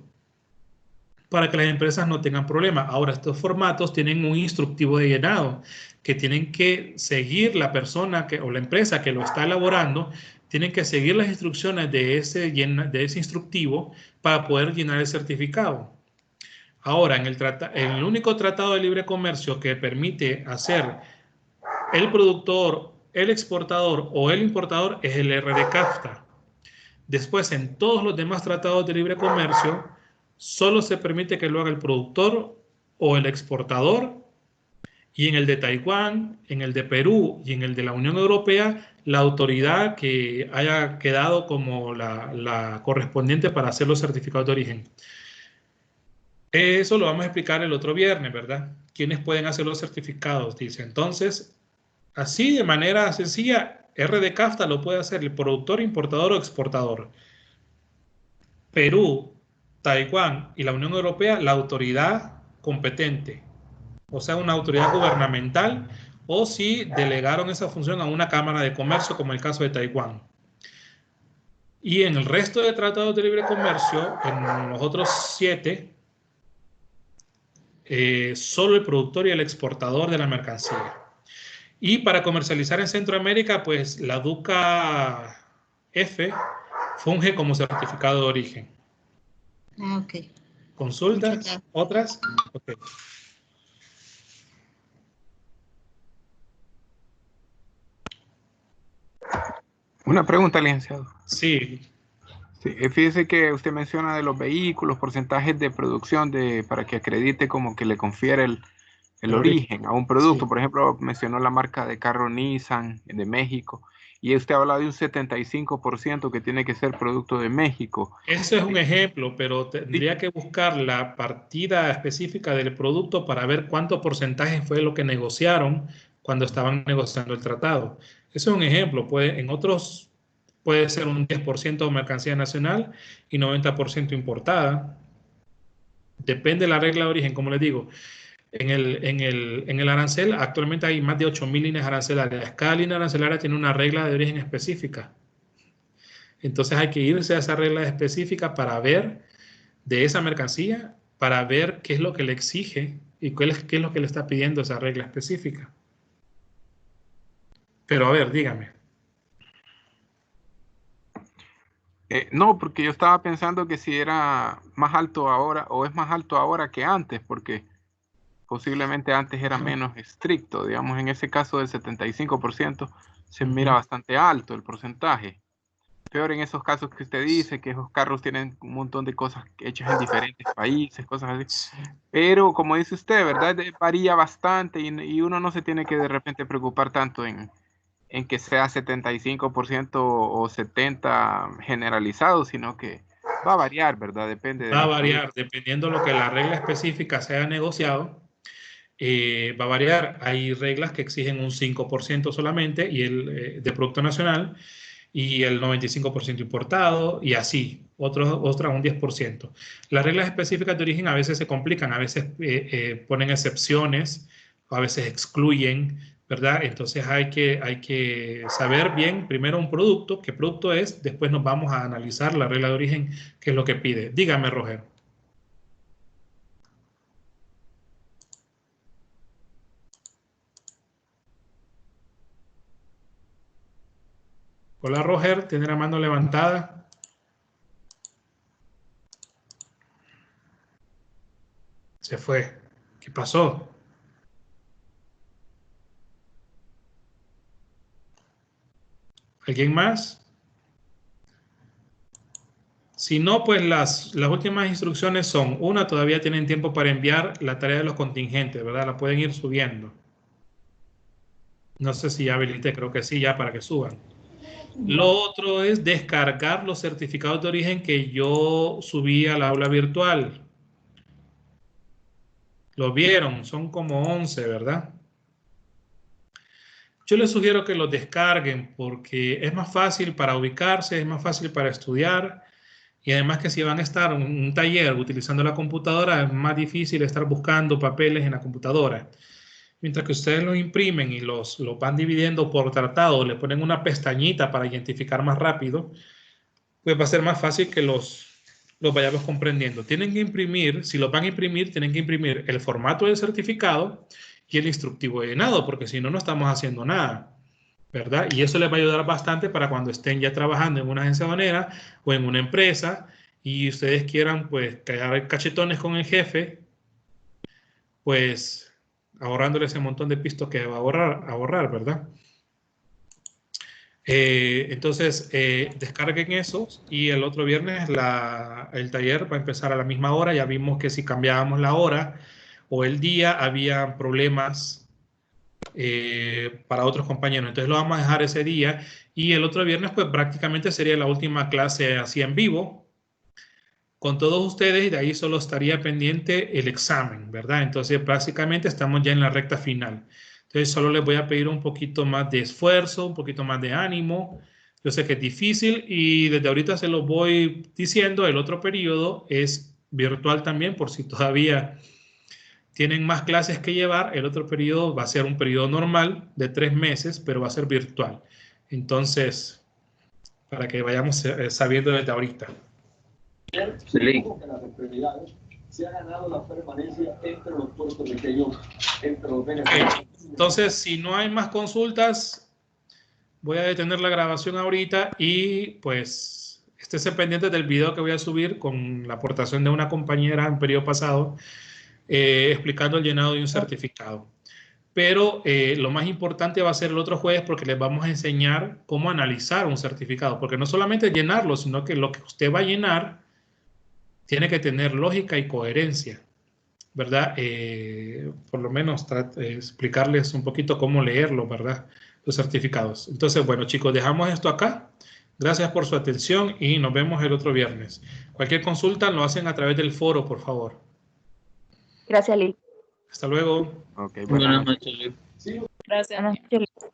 A: para que las empresas no tengan problemas. Ahora, estos formatos tienen un instructivo de llenado que tienen que seguir la persona o la empresa que lo está elaborando, tienen que seguir las instrucciones de ese instructivo para poder llenar el certificado. Ahora, en el único tratado de libre comercio que permite hacer el productor, el exportador o el importador es el RD-CAFTA. Después, en todos los demás tratados de libre comercio, solo se permite que lo haga el productor o el exportador, y en el de Taiwán, en el de Perú y en el de la Unión Europea, la autoridad que haya quedado como la correspondiente para hacer los certificados de origen. Eso lo vamos a explicar el otro viernes, ¿verdad? ¿Quiénes pueden hacer los certificados? Dice, entonces, así de manera sencilla, RD-CAFTA lo puede hacer el productor, importador o exportador. Perú, Taiwán y la Unión Europea, la autoridad competente, o sea, una autoridad gubernamental, o si delegaron esa función a una cámara de comercio, como el caso de Taiwán. Y en el resto de tratados de libre comercio, en los otros 7, solo el productor y el exportador de la mercancía. Y para comercializar en Centroamérica, pues la DUCA F funge como certificado de origen.
C: Ah, ok.
A: ¿Consultas? ¿Otras? Ok.
E: Una pregunta, licenciado.
A: Sí.
E: Sí, fíjese que usted menciona de los vehículos, porcentajes de producción para que acredite como que le confiere el origen a un producto.
A: Sí.
E: Por ejemplo, mencionó la marca de carro Nissan de México y usted habla de un 75% que tiene que ser producto de México.
A: Ese es un ejemplo, pero tendría que buscar la partida específica del producto para ver cuánto porcentaje fue lo que negociaron cuando estaban negociando el tratado. Eso es un ejemplo. En otros puede ser un 10% de mercancía nacional y 90% importada. Depende de la regla de origen, como les digo. En el arancel actualmente hay más de 8.000 líneas arancelarias. Cada línea arancelaria tiene una regla de origen específica. Entonces hay que irse a esa regla específica para ver de esa mercancía, para ver qué es lo que le exige y qué es lo que le está pidiendo esa regla específica. Pero a ver, dígame.
E: No, porque yo estaba pensando que si era más alto ahora o es más alto ahora que antes, porque posiblemente antes era menos estricto. Digamos, en ese caso del 75% se mira bastante alto el porcentaje. Peor en esos casos que usted dice, que esos carros tienen un montón de cosas hechas en diferentes países, cosas así. Pero como dice usted, ¿verdad? Varía bastante y uno no se tiene que de repente preocupar tanto en que sea 75% o 70% generalizado, sino que va a variar, ¿verdad? Depende de
A: Va a variar, dependiendo de lo que la regla específica se haya negociado. Va a variar. Hay reglas que exigen un 5% solamente y de Producto Nacional y el 95% importado y así, otras un 10%. Las reglas específicas de origen a veces se complican, a veces ponen excepciones, a veces excluyen, ¿verdad? Entonces hay que saber bien primero un producto, qué producto es, después nos vamos a analizar la regla de origen, qué es lo que pide. Dígame, Roger. Hola, Roger, tiene la mano levantada. Se fue. ¿Qué pasó? ¿Alguien más? Si no, pues las últimas instrucciones son, una, todavía tienen tiempo para enviar la tarea de los contingentes, ¿verdad? La pueden ir subiendo. No sé si ya habilité, creo que sí, ya para que suban. Lo otro es descargar los certificados de origen que yo subí al aula virtual. ¿Lo vieron? Son como 11, ¿verdad? Yo les sugiero que los descarguen porque es más fácil para ubicarse, es más fácil para estudiar y además que si van a estar en un taller utilizando la computadora es más difícil estar buscando papeles en la computadora. Mientras que ustedes los imprimen y los van dividiendo por tratado, le ponen una pestañita para identificar más rápido, pues va a ser más fácil que los vayamos comprendiendo. Tienen que imprimir, si los van a imprimir, tienen que imprimir el formato del certificado y el instructivo de llenado, porque si no, no estamos haciendo nada, ¿verdad? Y eso les va a ayudar bastante para cuando estén ya trabajando en una agencia aduanera o en una empresa y ustedes quieran, pues, caer cachetones con el jefe, pues, ahorrándole ese montón de pistos que va a ahorrar, ¿verdad? Entonces, descarguen esos y el otro viernes el taller va a empezar a la misma hora. Ya vimos que si cambiábamos la hora o el día, había problemas para otros compañeros. Entonces lo vamos a dejar ese día y el otro viernes pues prácticamente sería la última clase así en vivo con todos ustedes y de ahí solo estaría pendiente el examen, ¿verdad? Entonces básicamente estamos ya en la recta final. Entonces solo les voy a pedir un poquito más de esfuerzo, un poquito más de ánimo. Yo sé que es difícil y desde ahorita se los voy diciendo, el otro periodo es virtual también por si todavía tienen más clases que llevar. El otro periodo va a ser un periodo normal de 3 meses, pero va a ser virtual. Entonces, para que vayamos sabiendo desde ahorita.
G: Sí.
H: Se ha ganado la permanencia entre los puertorriqueños, entre los
A: venezolanos. Entonces, si no hay más consultas, voy a detener la grabación ahorita y pues estése pendiente del video que voy a subir con la aportación de una compañera en periodo pasado explicando el llenado de un certificado. Pero lo más importante va a ser el otro jueves porque les vamos a enseñar cómo analizar un certificado, porque no solamente llenarlo, sino que lo que usted va a llenar tiene que tener lógica y coherencia, ¿verdad? Por lo menos explicarles un poquito cómo leerlo, ¿verdad? Los certificados. Entonces, bueno, chicos, dejamos esto acá. Gracias por su atención y nos vemos el otro viernes. Cualquier consulta lo hacen a través del foro, por favor.
F: Gracias, Lee.
A: Hasta luego.
E: Okay,
G: buenas noches, Lee.
B: Gracias.
F: Buenas noches, Lee.